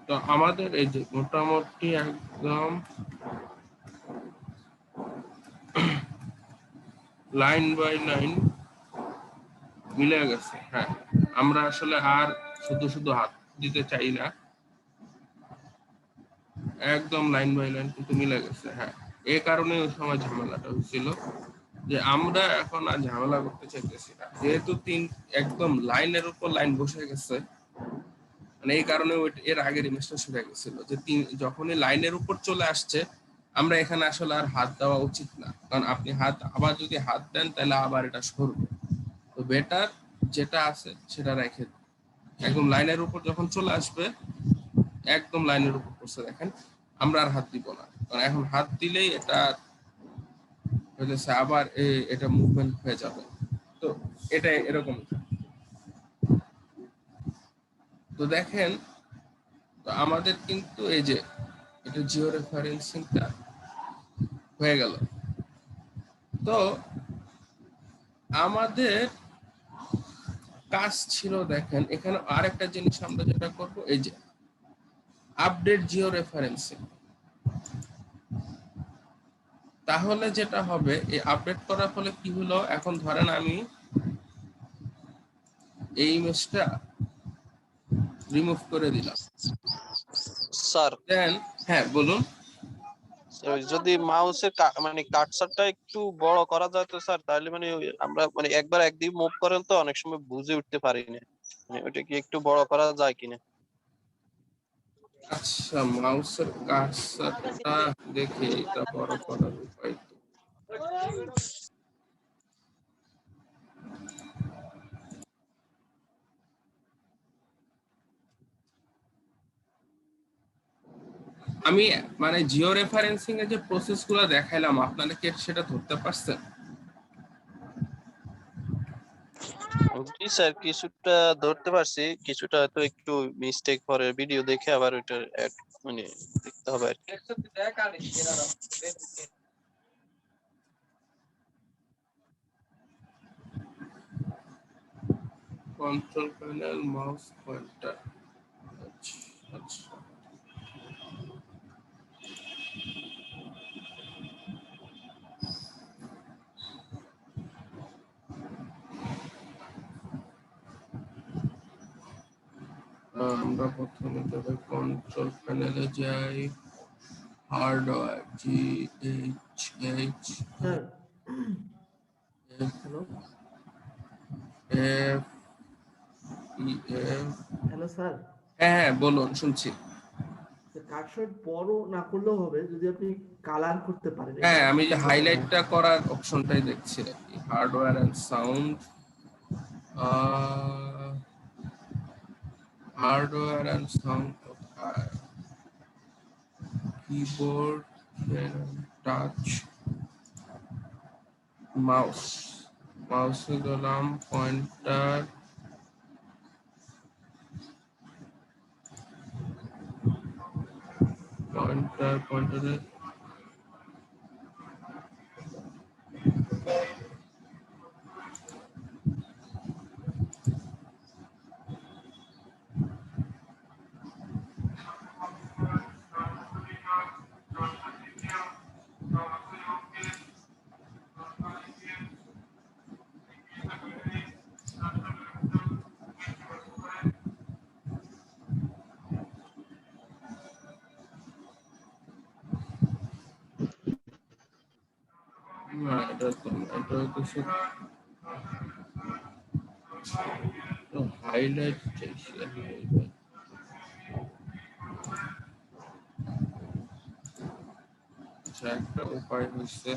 Speaker 1: তো আমাদের এই যে মোটামুটি একদম লাইন বাই লাইন মিলে গেছে। হ্যাঁ, আমরা আসলে আর শুধু শুধু হাত দিতে চাই না, একদম লাইন বাই লাইন কিন্তু মিলে গেছে। হ্যাঁ, এই কারণে ওই সময় ঝামেলাটা হয়েছিল যে আমরা এখন আর ঝামেলা করতে চাইতেছি না, যেহেতু একদম লাইনের উপর লাইন বসে গেছে। মানে এই কারণে এর আগের ইমেজটা সরে গেছিল যে যখনই লাইনের উপর চলে আসছে, আমরা এখানে আসলে আর হাত দেওয়া উচিত না, কারণ আপনি আবার যদি হাত দেন তাহলে আবার এটা সরবে। তো বেটার যেটা আছে সেটা রেখে দিন। একদম লাইনের উপর যখন চলে আসবে, একদম লাইনের উপর পড়ছে দেখেন, আমরা আর হাত দিব না, কারণ এখন হাত দিলেই এটা হইতেছে আবার এটা মুভমেন্ট হয়ে যাবে। তো এটা এরকম। তো দেখেন, তো আমাদের কিন্তু এই যে এটা জিও রেফারেন্সিংটা হয়ে গেল। তো আমাদের কাজ ছিল, দেখেন এখানে আরেকটা জিনিস আমরা যেটা করব, এই যে আপডেট জিও রেফারেন্সিং। তাহলে যেটা হবে, এই আপডেট করার ফলে কি হলো, এখন ধরেন আমি এই ইমেজটা রিমুভ করে দিলাম,
Speaker 3: স্যার
Speaker 1: দেন হ্যাঁ বলুন।
Speaker 3: যদি মাউসের মানে কার্সারটা একটু বড় করা যায় তো স্যার, তাহলে মানে আমরা মানে একবার একদিকে মুভ করেন তো অনেক সময় বুঝে উঠতে পারি না, মানে ওটা কি একটু বড় করা যায় কিনা।
Speaker 1: আচ্ছা, মাউসের কার্সারটা দেখে এটা বড় করার উপায় তো। আমি মানে জিও রেফারেন্সিং এর যে প্রসেস গুলো দেখাইলাম, আপনারা কি সেটা ধরতে পারছেন?
Speaker 3: জি স্যার, কিছুটা ধরতে পারছি, কিছুটা হয়তো একটু মিস্টেক পরে ভিডিও দেখে আবার ওইটা মানে দেখতে হবে আর কি।
Speaker 1: Control panel, mouse pointer. আচ্ছা আচ্ছা। আমরা প্রথমে তবে কন্ট্রোল প্যানেলে যাই, hardware GHH
Speaker 4: sir
Speaker 1: F
Speaker 4: hello
Speaker 1: F E F।
Speaker 4: Hello sir,
Speaker 1: হ্যাঁ হ্যাঁ বলুন, শুনছি।
Speaker 4: কার্সর বড় না করলেও হবে যদি আপনি কালার করতে পারেন, এটা
Speaker 1: হ্যাঁ, আমি যে
Speaker 4: সুবিধা হয়।
Speaker 1: হাইলাইটটা করার অপশনটাই দেখছি আর কি, hardware and sound, hardware and sound কোথায়, কিবোর্ড, টাচ, মাউস, মাউসে গেলাম, পয়েন্টার, পয়েন্টারে এটা কিছু হাইলাইট চাইছি আচ্ছা, একটা উপায় হচ্ছে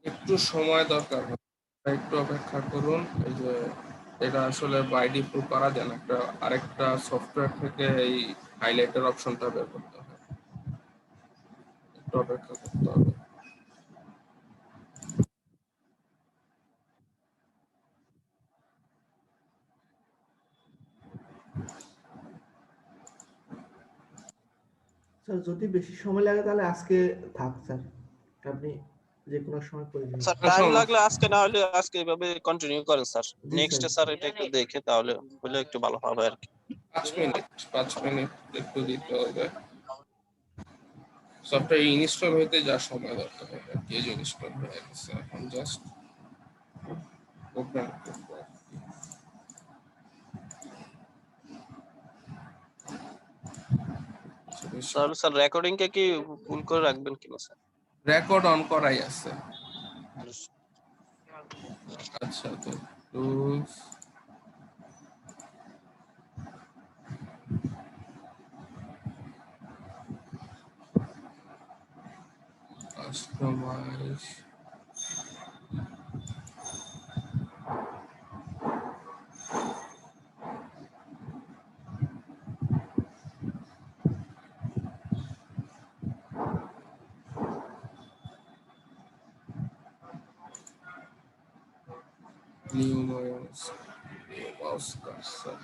Speaker 1: একটু সময় দরকার হবে, একটু অপেক্ষা করুন। এই যে এটা আসলে বাই ডিফল্ট করা যায় না, একটা আরেকটা সফটওয়্যার থেকে এই হাইলাইটার অপশনটা বের করতে হবে, একটু অপেক্ষা করতে হবে।
Speaker 4: স্যার যদি বেশি সময় লাগে তাহলে আজকে থাক স্যার, আপনি যে কোনো সময় করে দিন।
Speaker 3: স্যার টাইম লাগলে আজকে, না হলে আজকে এভাবে কন্টিনিউ করেন স্যার।
Speaker 4: জি
Speaker 3: নেক্সট
Speaker 4: স্যার।
Speaker 3: স্যার এটা একটু দেখে তাহলে হলে একটু ভালো হবে আর কি।
Speaker 1: 5 মিনিট একটু দিতে হবে। সফটওয়্যার ইনস্টল হইতে যা সময় দরকার হবে আর কি, ইনস্টল হয়ে গেছে, এখন জাস্ট ওপেন করবো।
Speaker 3: তাহলে স্যার রেকর্ডিং কে কি ফুল করে রাখবেন কিনা স্যার?
Speaker 1: রেকর্ড অন করাই আছে। আচ্ছা, তো tools, customise, new mouse cursor,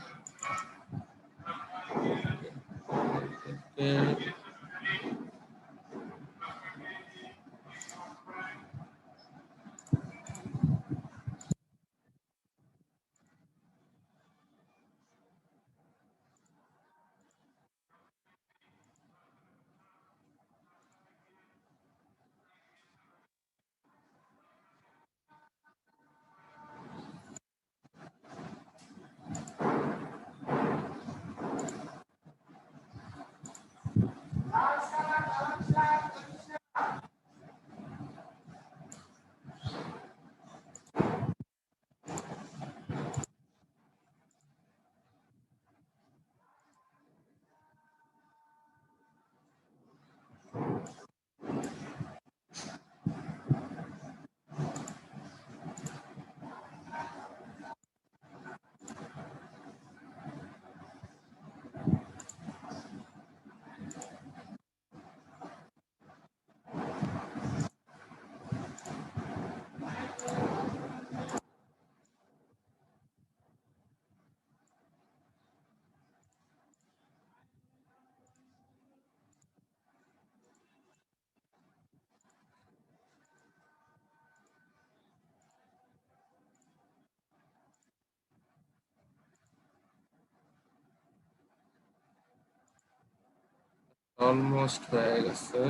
Speaker 1: almost হয়ে গেছে।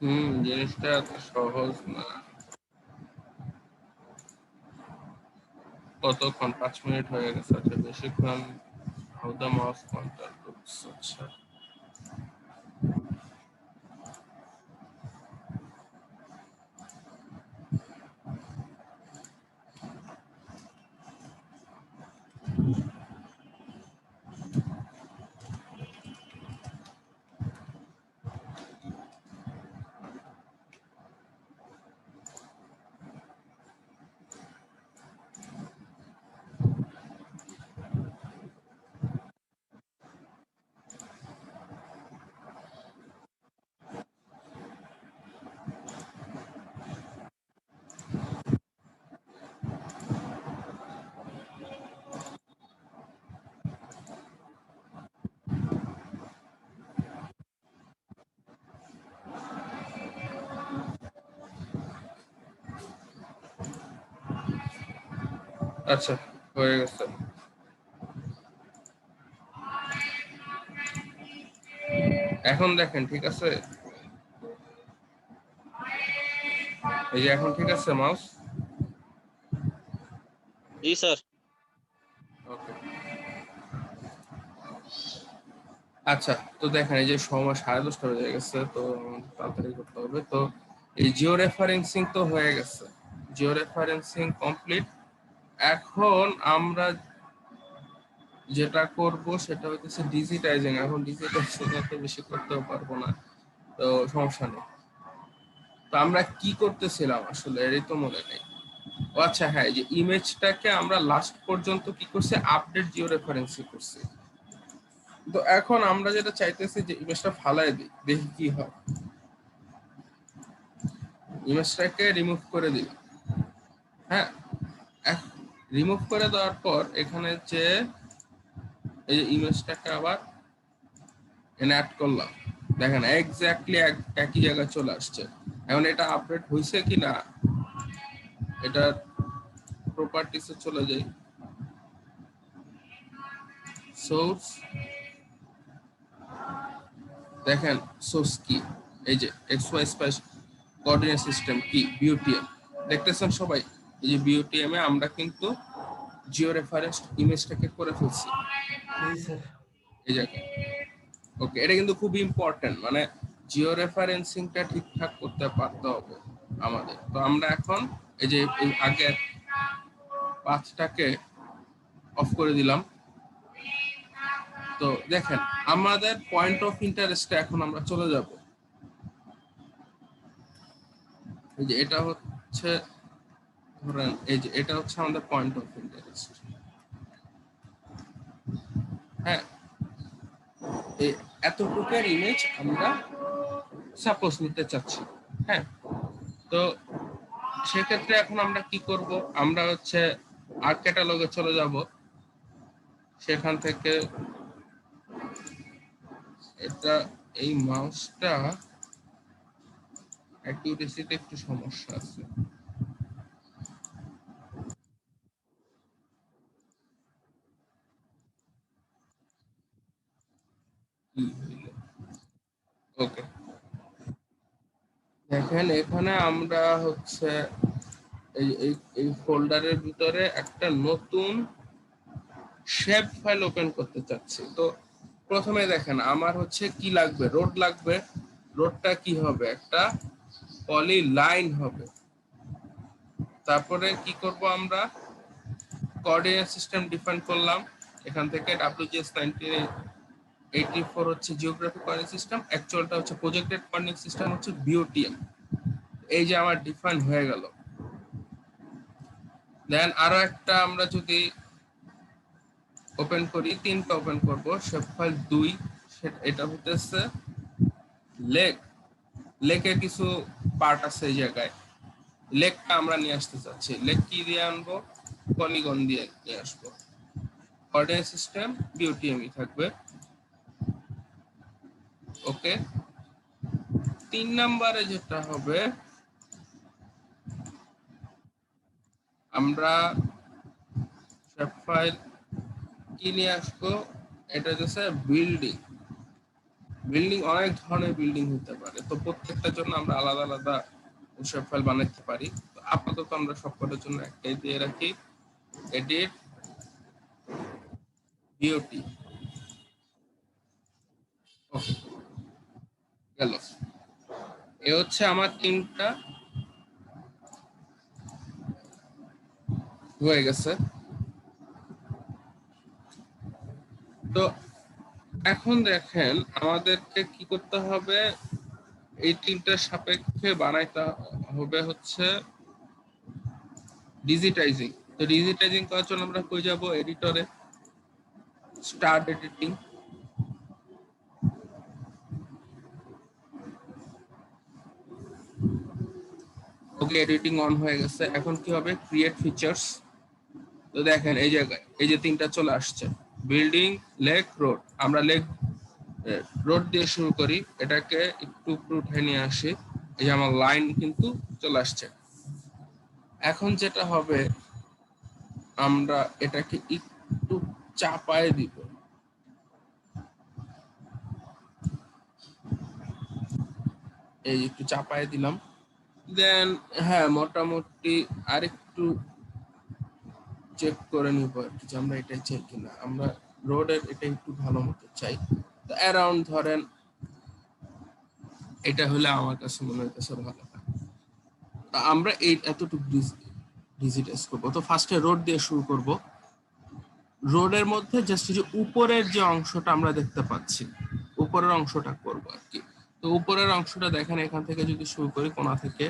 Speaker 1: জিনিসটা এত সহজ না। কতক্ষণ? 5 মিনিট হয়ে গেছে। আচ্ছা, বেশিক্ষণ how the mouse pointer looks. আচ্ছা, আচ্ছা, হয়ে গেছে। এখন দেখেন, ঠিক আছে? এই যে এখন ঠিক আছে মাউস?
Speaker 3: জি স্যার।
Speaker 1: ওকে। আচ্ছা, তো দেখেন এই যে সময় 10:30 বেজে গেছে, তো আমাদের তাড়াতাড়ি করতে হবে। তো এই জিও রেফারেন্সিং তো হয়ে গেছে, জিও রেফারেন্সিং কমপ্লিট। এখন আমরা যেটা করব সেটা হচ্ছে ডিজিটাইজিং। এখন ডিজিটাইজিং এত বেশি করতেও পারবো না, তো সমস্যা নেই। তো আমরা কি করতেছিলাম আসলে, এরই তো মনে নেই। ও আচ্ছা, হ্যাঁ, এই যে ইমেজটাকে আমরা লাস্ট পর্যন্ত কি করছি, আপডেট জিও রেফারেন্সিং করছি। তো এখন আমরা যেটা চাইতেছি যে ইমেজটা ফালাই দিই, দেখি কি হয়। ইমেজটাকে রিমুভ করে দিই। হ্যাঁ, রিমুভ করে দেওয়ার পর এখানে যে এই ইমেজটাকে আবার এনে অ্যাড করলাম, দেখেন এক্স্যাক্টলি একই জায়গায় চলে আসছে। এখন এটা আপডেট হয়েছে কিনা, এটা প্রপার্টিসে চলে যাই, সোর্স, দেখেন সোর্স কি, এই যে এক্সওয়াই স্পেস কোঅর্ডিনেট সিস্টেম কি, বিউটিএম। দেখতেছেন সবাই? এই যে বিউটিএম এ আমরা কিন্তু জিও রেফারেন্স ইমেজটাকে করে ফেলছি
Speaker 4: জি স্যার।
Speaker 1: এই জায়গায়। ওকে, এটা কিন্তু খুব ইম্পর্টেন্ট, মানে জিও রেফারেন্সিংটা ঠিকঠাক করতে পারতে হবে আমাদের। তো আমরা এখন এই যে এই আগের পাঁচটাকে অফ করে দিলাম। তো দেখেন আমাদের পয়েন্ট অফ ইন্টারেস্টে এখন আমরা চলে যাব। এই যে এটা হচ্ছে, ধরেন এই যে এটা হচ্ছে আমাদের পয়েন্ট অফ ইন্টারেস্ট। হ্যাঁ, এই এতটুকুর ইমেজ আমরা সাপোজ নিতে চাচ্ছি। হ্যাঁ, তো সেক্ষেত্রে এখন আমরা কি করব, আমরা হচ্ছে আর্ট ক্যাটালগে চলে যাব। সেখান থেকে এটা, এই মাউসটা অ্যাকিউরেসিতে একটু সমস্যা আছে। ওকে, দেখেন এখানে আমরা হচ্ছে এই এই এই ফোল্ডারের ভিতরে একটা নতুন শেপ ফাইল ওপেন করতে চাচ্ছি। তো প্রথমে দেখেন আমার হচ্ছে কি লাগবে, রোড লাগবে। রোডটা কি হবে, একটা পলি লাইন হবে। তারপরে কি করব, আমরা কোঅর্ডিনেট সিস্টেম ডিফাইন করলাম। এখান থেকে WGS 1984 হচ্ছে জিওগ্রাফিক কোঅর্ডিনেট সিস্টেম, অ্যাকচুয়ালটা হচ্ছে প্রজেক্টেড কোঅর্ডিনেট সিস্টেম হচ্ছে বিওটিএম। এই যে আমার ডিফাইন হয়ে গেল। দেন আরো একটা আমরা যদি ওপেন করি, তিনটা ওপেন করব, শেপ ফাইল 2, এটা হতেছে লেক। লেকের কিছু পার্ট আছে এই জায়গায়, লেকটা আমরা নিয়ে আসতে চাচ্ছি। লেক কি দিয়ে আনবো, পলিগন দিয়ে নিয়ে আসবো। কোঅর্ডিনেট সিস্টেম বিওটিএমই থাকবে। ওকে, 3 নম্বরে যেটা হবে, আমরা শেপ ফাইল কি নিয়ে আসবো, এটা হচ্ছে বিল্ডিং। বিল্ডিং অনেক ধরনের বিল্ডিং হতে পারে, তো প্রত্যেকটার জন্য আমরা আলাদা আলাদা শেপ ফাইল বানাতে পারি। তো আপাতত আমরা সবকটার জন্য একটাই দিয়ে রাখি, এডিট বিওটি। ওকে, গেল। এ হচ্ছে আমার 3টা হয়ে গেছে। তো এখন দেখেন আমাদেরকে কি করতে হবে, এই 3টার সাপেক্ষে বানাইতে হবে হচ্ছে ডিজিটাইজিং। তো ডিজিটাইজিং করার জন্য আমরা কই যাব, এডিটরে, start editing. Okay, editing on হয়ে গেছে। এখন কি হবে, ক্রিয়েট ফিচার্স। তো দেখেন এই জায়গায় এই যে 3টা চলে আসছে, বিল্ডিং, লেক, রোড। আমরা লেক রোড দিয়ে শুরু করি, এটাকে একটু উপরে উঠে নিয়ে আসি, এই যে আমার লাইন কিন্তু চলে আসছে। এখন যেটা হবে, আমরা এটাকে একটু চাপায় দিব, এই একটু চাপায় দিলাম। দেন হ্যাঁ, মোটামুটি আরেকটু চেক করে নিব আর কি, যে আমরা এটাই চাই কিনা। আমরা রোডের এটা একটু ভালো মতো চাই। তো অ্যারাউন্ড ধরেন এটা হলে আমার কাছে মনে হইতেছে ভালো হয়। তো আমরা এই এতটুকু ডিজিটাইজ করবো। তো ফার্স্টে রোড দিয়ে শুরু করব। রোডের মধ্যে জাস্ট যে উপরের যে অংশটা আমরা দেখতে পাচ্ছি, উপরের অংশটা করব আর কি। তো উপরের অংশটা দেখেন, এখান থেকে যদি শুরু করি, কোণা থেকে,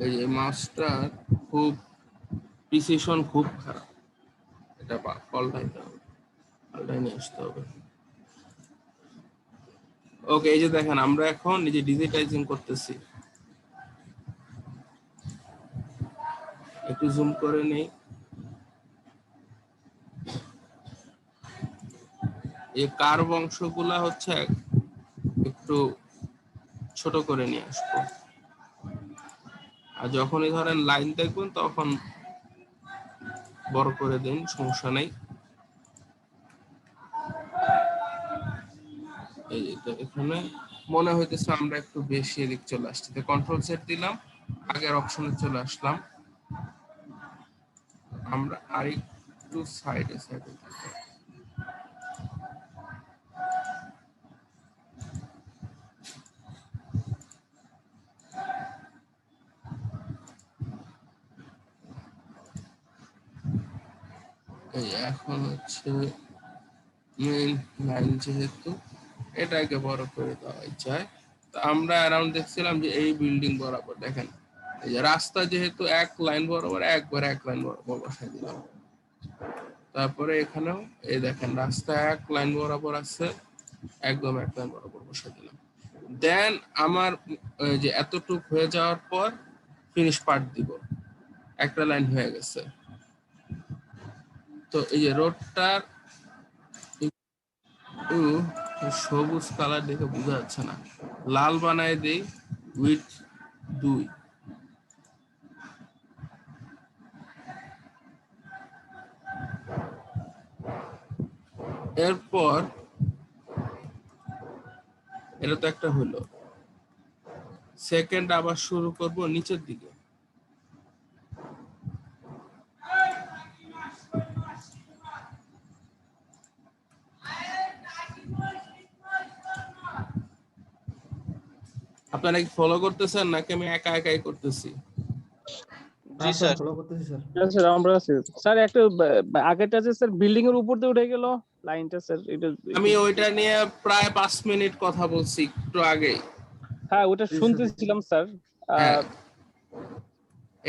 Speaker 1: এই যে মাস্টার খুব প্রিসিশন খুব খারাপ, এটা পাল্টাইতে হবে, পাল্টাই নিয়ে আসতে হবে। ওকে, এই যে দেখেন আমরা এখন এই যে ডিজিটাইজিং করতেছি, একটু জুম করে নেই। এই কার্ভ অংশগুলা হচ্ছে একটু ছোট করে নিয়ে আসবো, আর যখনই ধরেন লাইন দেখবেন তখন বড় করে দিন, সমস্যা নেই। এই যে এখানে মনে হইতেছে আমরা একটু বেশি এদিক চলে আসছি, তো কন্ট্রোল সেট দিলাম, আগের অপশনে চলে আসলাম। আমরা আরেকটু সাইডে সাইডে এই এখন হচ্ছে মেইন লাইন, যেহেতু এটাকে বড় করে দেওয়া যায়। তো আমরা অ্যারাউন্ড দেখছিলাম যে এই বিল্ডিং বরাবর দেখেন, এই যে রাস্তা যেহেতু এক লাইন বরাবর, একবার এক লাইন বরাবর বসাই দিলাম। তারপরে এখানেও এই দেখেন রাস্তা এক লাইন বরাবর আছে, একদম এক লাইন বরাবর বসাই দিলাম। দেন আমার যে এতটুক হয়ে যাওয়ার পর ফিনিশ পার্ট দিব, একটা লাইন হয়ে গেছে। তো এই যে রোডটার সবুজ কালার দেখে বোঝা যাচ্ছে না, লাল বানায় দেই, উইথ 2। এরপর এটা তো একটা হলো, সেকেন্ড আবার শুরু করব নিচের দিকে। আপনারা কি ফলো করতেছেন নাকি আমি একা একাই করতেছি?
Speaker 3: জি স্যার।
Speaker 4: ফলো করতেছি স্যার।
Speaker 2: স্যার আমরা আছি স্যার। একটা আগেরটা যে স্যার বিল্ডিং এর উপর দিয়ে উঠে গেল লাইনটা স্যার, এটা
Speaker 1: আমি ওইটা নিয়ে প্রায় 5 মিনিট কথা বলছি একটু আগেই।
Speaker 2: হ্যাঁ ওটা শুনতেছিলাম স্যার।
Speaker 1: হ্যাঁ,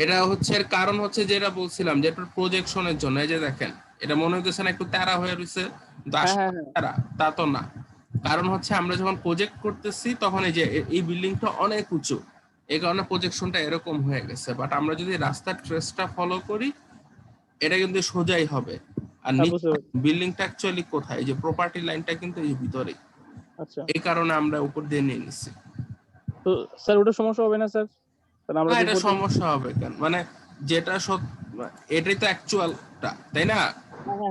Speaker 1: এটা হচ্ছে এর কারণ হচ্ছে যেটা বলছিলাম, যে এটা প্রজেকশনের জন্য। এই যে দেখেন এটা মনে হইতেছে না একটু তেরা হয়ে রয়েছে,
Speaker 2: হ্যাঁ।
Speaker 1: তেরা, তা তো না। কারণ হচ্ছে আমরা যখন প্রজেক্ট করতেছি তখন এই যে এই বিল্ডিংটা অনেক উঁচু, এই কারণে প্রজেকশনটা এরকম হয়ে গেছে। বাট আমরা যদি রাস্তার ট্রেসটা ফলো করি, এটা কিন্তু সোজাই হবে। আর বিল্ডিংটা অ্যাকচুয়ালি কোথায়, এই যে প্রপার্টি লাইনটা কিন্তু এই ভিতরেই,
Speaker 2: আচ্ছা
Speaker 1: এই কারণে আমরা উপর দিয়ে নিয়ে নিচ্ছি।
Speaker 5: তো স্যার ওটা সমস্যা হবে না স্যার? কারণ আমরা
Speaker 1: না, এটা
Speaker 5: দেখবো
Speaker 1: সমস্যা হবে কেন? মানে যেটা এটাই তো অ্যাকচুয়ালটা, তাই না?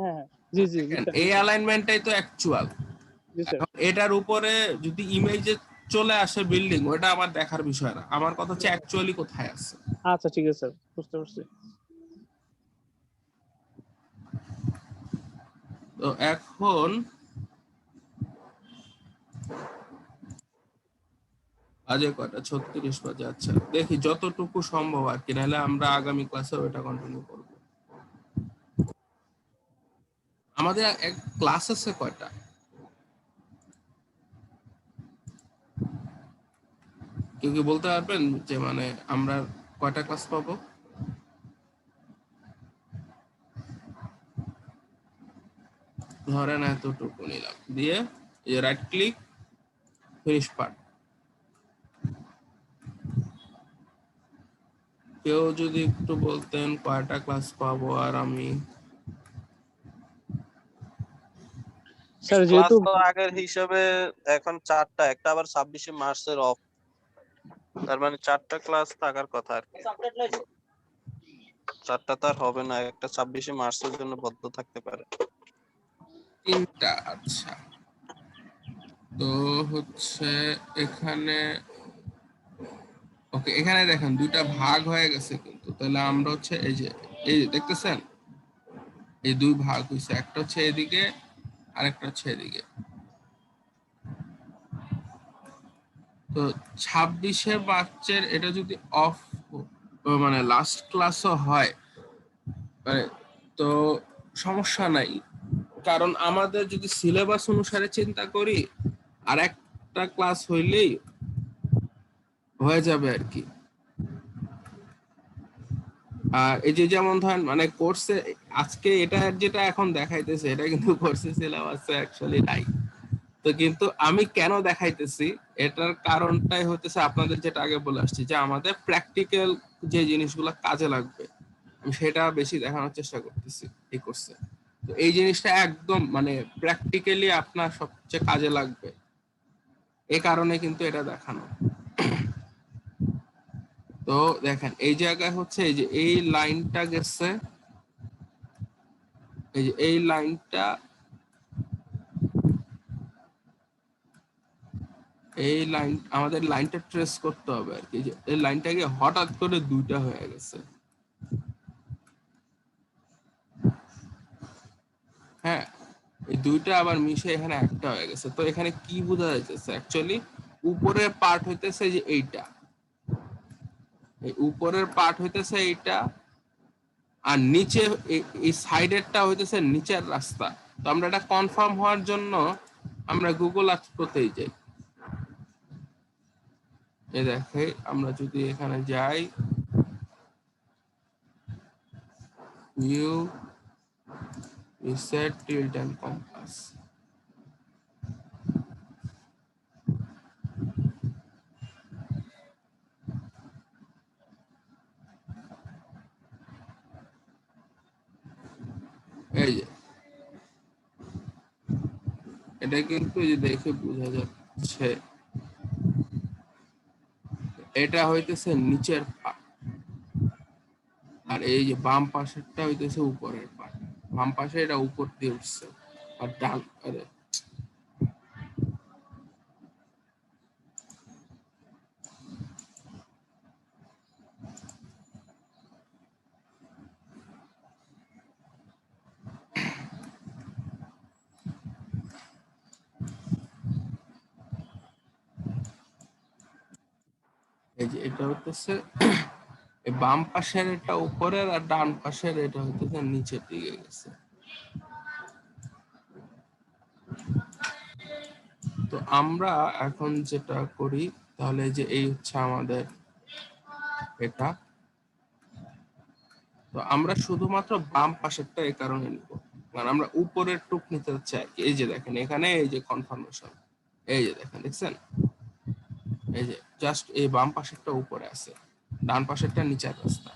Speaker 5: হ্যাঁ জি জি
Speaker 1: দেখেন, এই অ্যালাইনমেন্টটাই তো অ্যাকচুয়াল।
Speaker 5: জি স্যার।
Speaker 1: এখন এটার উপরে যদি ইমেজে চলে আসে বিল্ডিং, ওটা আমার দেখার বিষয় না। আমার কথা হচ্ছে অ্যাকচুয়ালি কোথায় আছে।
Speaker 5: আচ্ছা ঠিক আছে স্যার, বুঝতে পারছি।
Speaker 1: তো এখন বাজে কয়টা? 36 বাজে। আচ্ছা, দেখি যতটুকু সম্ভব আর কি, নাহলে আমরা আগামী ক্লাসে ওটা কন্টিনিউ করব। আমাদের ক্লাস আছে কয়টা? কেউ কি বলতে পারবেন যে মানে আমরা কয়টা ক্লাস পাবো? ধরেন এতটুকু নিলাম, দিয়ে এই রাইট ক্লিক, ফিনিশ পার্ট। কেউ যদি একটু বলতেন কয়টা ক্লাস পাবো। আর আমি
Speaker 5: স্যার
Speaker 3: ক্লাস
Speaker 5: যেহেতু
Speaker 3: তো আগের হিসাবে এখন 4টা, একটা আবার 26শে মার্চের অফ, তার মানে 4টা ক্লাস থাকার কথা আর কি। 4টা তো আর হবে না, একটা 26শে মার্চের জন্য বদ্ধ থাকতে পারে।
Speaker 1: 3টা। আচ্ছা, তো হচ্ছে এখানে ওকে, এখানে দেখেন 2টা ভাগ হয়ে গেছে কিন্তু। তাহলে আমরা হচ্ছে এই যে দেখতেছেন, এই 2 ভাগ হইছে, একটা হচ্ছে এদিকে আর একটা হচ্ছে এদিকে। তো 26শে মার্চের এটা যদি অফ মানে লাস্ট ক্লাসও হয়, মানে তো সমস্যা নাই। কারণ আমাদের যদি সিলেবাস অনুসারে চিন্তা করি, আর একটা ক্লাস হইলেই হয়ে যাবে আর কি। আর এই যে যেমন ধরেন মানে কোর্সে আজকে এটা যেটা এখন দেখাইতেছে, এটা কিন্তু কোর্সে সিলেবাসে অ্যাকচুয়ালি নাই। তো কিন্তু আমি কেন দেখাইতেছি, এটার কারণটাই হতেছে আপনাদের যেটা আগে বলে আসছি, যে আমাদের প্র্যাকটিক্যাল যে জিনিসগুলো কাজে লাগবে, আমি সেটা বেশি দেখানোর চেষ্টা করতেছি এই কোর্সে। তো এই জিনিসটা একদম মানে প্র্যাকটিক্যালি আপনার সবচেয়ে কাজে লাগবে, এই কারণে কিন্তু এটা দেখানো। তো দেখেন এই জায়গায় হচ্ছে এই যে এই লাইনটা গেছে, এই যে এই লাইনটা, এই লাইন আমাদের লাইনটা ট্রেস করতে হবে আর কি। যে এই লাইনটাকে হঠাৎ করে 2টা হয়ে গেছে। হ্যাঁ, এই 2টা আবার মিশে এখানে একটা হয়ে গেছে। তো এখানে কি বোঝা যাইতেছে? অ্যাকচুয়ালি উপরের পার্ট হইতেছে যে এইটা, এই উপরের পার্ট হইতেছে এইটা, আর নিচে এই সাইডেরটা হইতেছে নিচের রাস্তা। তো আমরা এটা কনফার্ম হওয়ার জন্য আমরা গুগল আর্থ করতেই যাই। এই দেখে আমরা যদি এখানে যাই, view, reset, tilt and compass, এই যে এটা কিন্তু এই যে দেখে বোঝা যাচ্ছে, এটা হইতেছে নিচের পার্ট, আর এই যে বাম পাশেরটা হইতেছে উপরের পার্ট। বাম পাশে এটা উপর দিয়ে উঠছে, আর ডান এই যে এটা হইতেছে এই বাম পাশের এটা উপরের, আর ডান পাশের এটা হইতেছে নিচের দিকে গেছে। তো আমরা এখন যেটা করি, তাহলে যে এই হচ্ছে আমাদের এটা, তো আমরা শুধুমাত্র বাম পাশেরটা এই কারণে নিব, কারণ আমরা উপরের টুক নিতে চাচ্ছি আর কি। এই যে দেখেন এখানে এই যে কনফার্মেশন, এই যে দেখেন, দেখছেন, এই যে জাস্ট এই বাম পাশেরটা উপরে আছে, ডান পাশেরটা নিচের রাস্তা।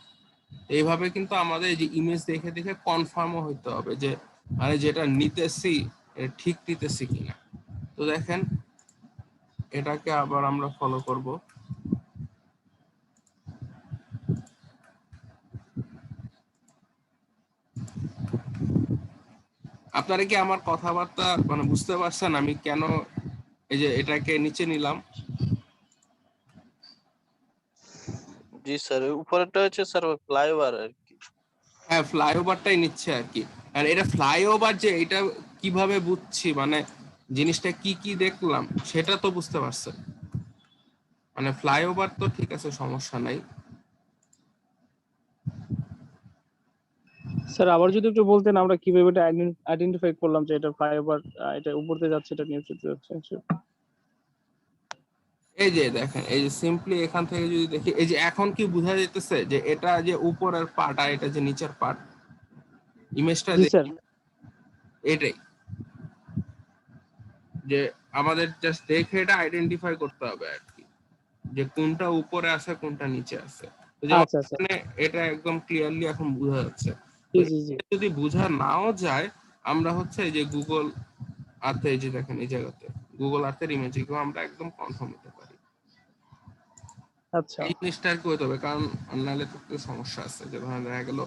Speaker 1: এইভাবে কিন্তু আমাদের এই যে ইমেজ দেখে দেখে কনফার্মও হইতে হবে যে মানে যেটা নিতেছি এটা ঠিক নিতেছি কিনা। তো দেখেন এটাকে আবার আমরা ফলো করব। আপনারা কি আমার কথাবার্তা মানে বুঝতে পারছেন আমি কেন এই যে এটাকে নিচে নিলাম?
Speaker 3: জি স্যার, উপরেরটা হচ্ছে স্যার ফ্লাইওভার আর কি।
Speaker 1: হ্যাঁ, ফ্লাইওভারটাই নিচ্ছে আর কি। আর এটা ফ্লাইওভার যে এটা কিভাবে বুঝছি, মানে জিনিসটা কি কি দেখলাম সেটা তো বুঝতে পারছেন। মানে ফ্লাইওভার তো ঠিক আছে, সমস্যা নাই।
Speaker 5: স্যার আবার যদি একটু বলতেন আমরা কিভাবে এটা আইডেন্টিফাই করলাম যে এটা ফ্লাইওভার, এটা উপর দিয়ে যাচ্ছে, এটা নিচে যাচ্ছে।
Speaker 1: এই যে দেখেন, এই যে সিম্পলি এখান থেকে যদি দেখি, এই যে এখন কি বোঝা যাইতেছে যে এটা যে উপরের পার্ট আর এটা যে নিচের পার্ট, ইমেজটা
Speaker 5: জি স্যার।
Speaker 1: এটাই যে আমাদের জাস্ট দেখে এটা আইডেন্টিফাই করতে হবে আর কি, যে কোনটা উপরে আছে কোনটা নিচে আছে। তো যেমন
Speaker 5: আচ্ছা আচ্ছা।
Speaker 1: এখানে এটা একদম ক্লিয়ারলি এখন বোঝা যাচ্ছে।
Speaker 5: জি জি জি।
Speaker 1: যদি বোঝা নাও যায়, আমরা হচ্ছে এই যে গুগল আর্থে, এই যে দেখেন এই জায়গাতে গুগল আর্থের ইমেজেও আমরা একদম কনফার্ম হতে পারি।
Speaker 5: আচ্ছা
Speaker 1: এই জিনিসটা আর কি হতে হবে, কারণ নাহলে তো একটু সমস্যা আছে। যে ধরেন দেখা গেল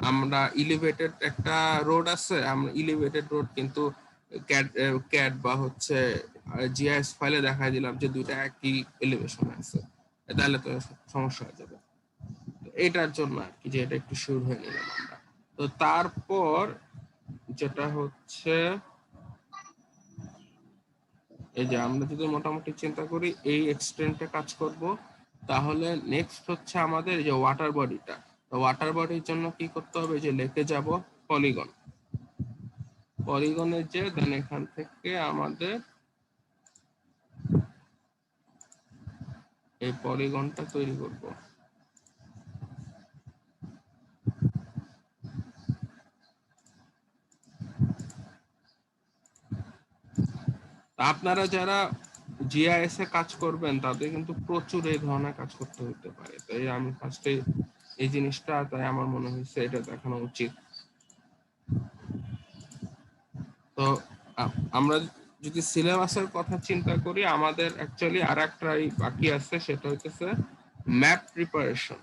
Speaker 1: আমরা ইলিভেটেড একটা রোড আছে, আমরা ইলিভেটেড রোড কিন্তু ক্যাট বা হচ্ছে জিআইএস ফাইলে দেখা দিলাম যে দুইটা একই এলিভেশনে আছে, তাহলে তো সমস্যা হয়ে যাবে। তো এটার জন্য আর কি যে এটা একটু শিওর হয়ে নিলাম আমরা। তো তারপর যেটা হচ্ছে, এই যে আমরা যদি মোটামুটি চিন্তা করি এই এক্সটেন্টে কাজ করব, তাহলে নেক্সট হচ্ছে আমাদের যে ওয়াটার বডিটা। তো ওয়াটার বডির জন্য কি করতে হবে, যে লিখে যাব পলিগন। পলিগনের যে দেন এখান থেকে আমাদের এই পলিগনটা তৈরি করব। আপনারা যারা জিআইএস এ কাজ করবেন তাদের কিন্তু প্রচুর এই ধরনের কাজ করতে হতে পারে, তাই আমি ফার্স্টে এই জিনিসটা, তাই আমার মনে হয়েছে এটা দেখানো উচিত। তো আমরা যদি সিলেবাসের কথা চিন্তা করি, আমাদের অ্যাকচুয়ালি আর একটাই বাকি আছে, সেটা হচ্ছে ম্যাপ প্রিপারেশন।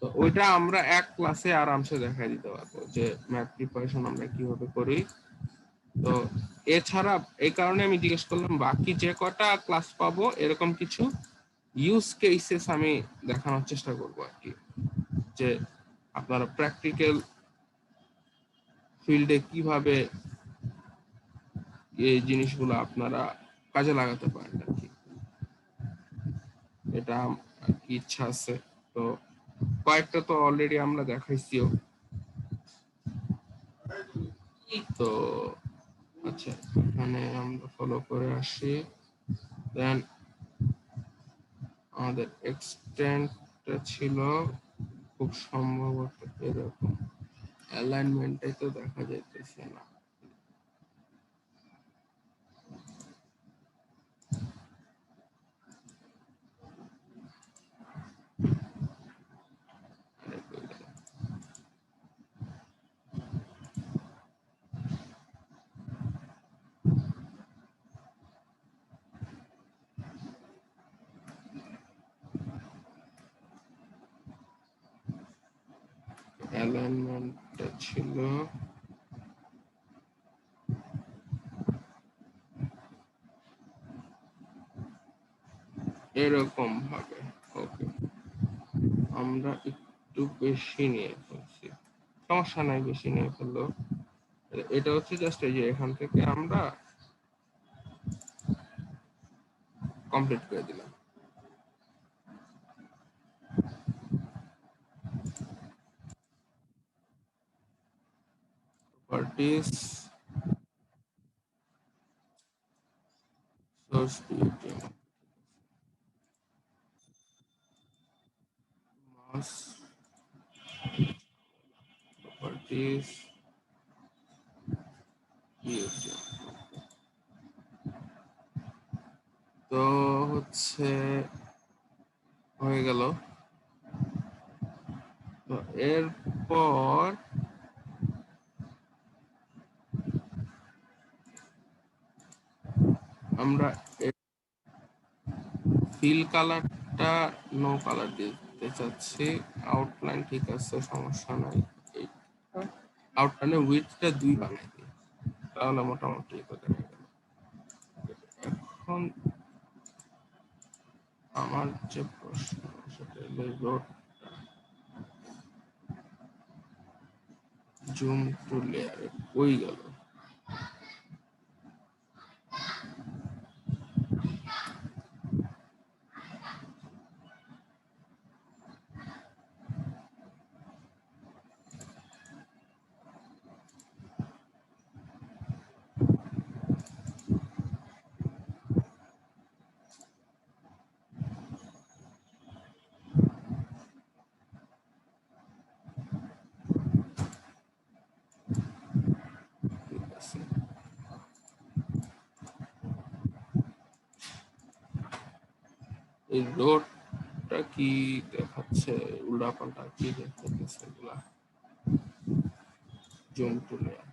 Speaker 1: তো ওইটা আমরা এক ক্লাসে আরামসে দেখাই দিতে পারবো যে ম্যাপ প্রিপারেশন আমরা কিভাবে করি। তো এছাড়া এই কারণে আমি জিজ্ঞেস করলাম, বাকি যে কটা ক্লাস পাবো এরকম কিছু ইউজ কেসেস আমি দেখানোর চেষ্টা করবো আর কি, যে আপনারা প্র্যাকটিক্যাল ফিল্ডে কিভাবে এই জিনিসগুলো আপনারা কাজে লাগাতে পারেন আর কি। এটা আর কি ইচ্ছা আছে। তো কয়েকটা তো অলরেডি আমরা দেখাইছিও। তো আচ্ছা, এখানে আমরা ফলো করে আসি। দেন আমাদের এক্সটেন্টটা ছিল খুব সম্ভবত এরকম, অ্যালাইনমেন্টটাই তো দেখা যাইতেছে না। অ্যালাইনমেন্টটা ছিল এরকম ভাবে। ওকে, আমরা একটু বেশি নিয়ে ফেলছি, সমস্যা নাই বেশি নিয়ে ফেললো। এটা হচ্ছে জাস্ট এই যে এখান থেকে আমরা কমপ্লিট করে দিলাম। প্রপার্টিজ, সোর্স বিউটি, মাস, প্রপার্টিজ, বিউটি। তো হচ্ছে হয়ে গেল। তো এরপর আমরা ফিল কালারটা নো কালার দিতে চাচ্ছি। আউটলাইন ঠিক আছে, সমস্যা নাই। আউটলাইনের উইডথটা 2 বানাই দিই। তাহলে মোটামুটি তো দেখা গেল। এখন আমার যে প্রশ্ন সেটা হলো রোড জুম টু লেয়ারে কই গেল? ঠিক আছে, এই রোডটা কি দেখাচ্ছে? উল্টাপাল্টা কি দেখাচ্ছে এগুলা? জুম টু লেয়ার,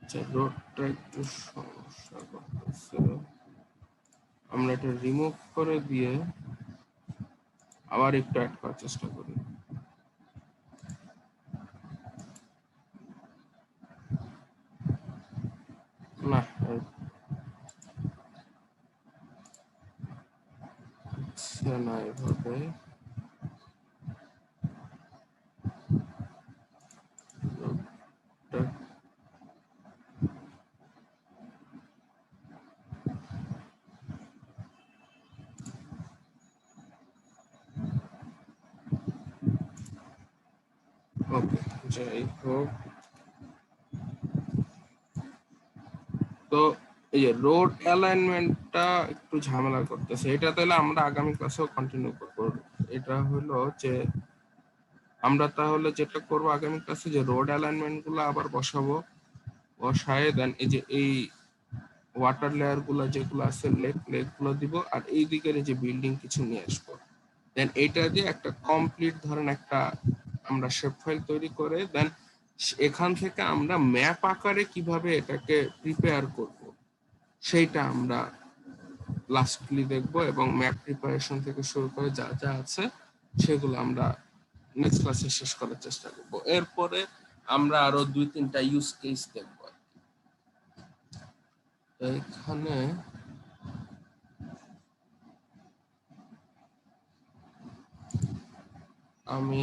Speaker 1: আচ্ছা রোডটা একটু সমস্যা করতেছে। আমরা এটা রিমুভ করে দিয়ে আবার একটু অ্যাড করার চেষ্টা করি। না হচ্ছে না এভাবে। রোডটা ওকে, যাই হোক, তো এই যে রোড অ্যালাইনমেন্টটা একটু ঝামেলা করতেছে। এটা তাহলে আমরা আগামী ক্লাসেও কন্টিনিউ করব। এটা হলো যে আমরা তাহলে যেটা করব আগামী ক্লাসে, যে রোড অ্যালাইনমেন্ট গুলো আবার বসাবো, বসায় দেন এই যে এই ওয়াটার লেয়ার গুলো যেগুলো আছে লেক গুলো দিব, আর এই দিকের এই যে বিল্ডিং কিছু নিয়ে আসবো। দেন এইটা দিয়ে একটা কমপ্লিট ধরেন একটা আমরা শেপ ফাইল তৈরি করে দেন এখান থেকে আমরা ম্যাপ আকারে কিভাবে এটাকে প্রিপেয়ার করব সেইটা আমরা লাস্টলি দেখবো, এবং ম্যাপ প্রিপারেশন থেকে শুরু করে যা যা আছে সেগুলো আমরা নেক্সট ক্লাসে শেষ করার চেষ্টা করব। এরপরে আমরা আরো 2-3টা ইউজ কেস দেখব। এখানে আমি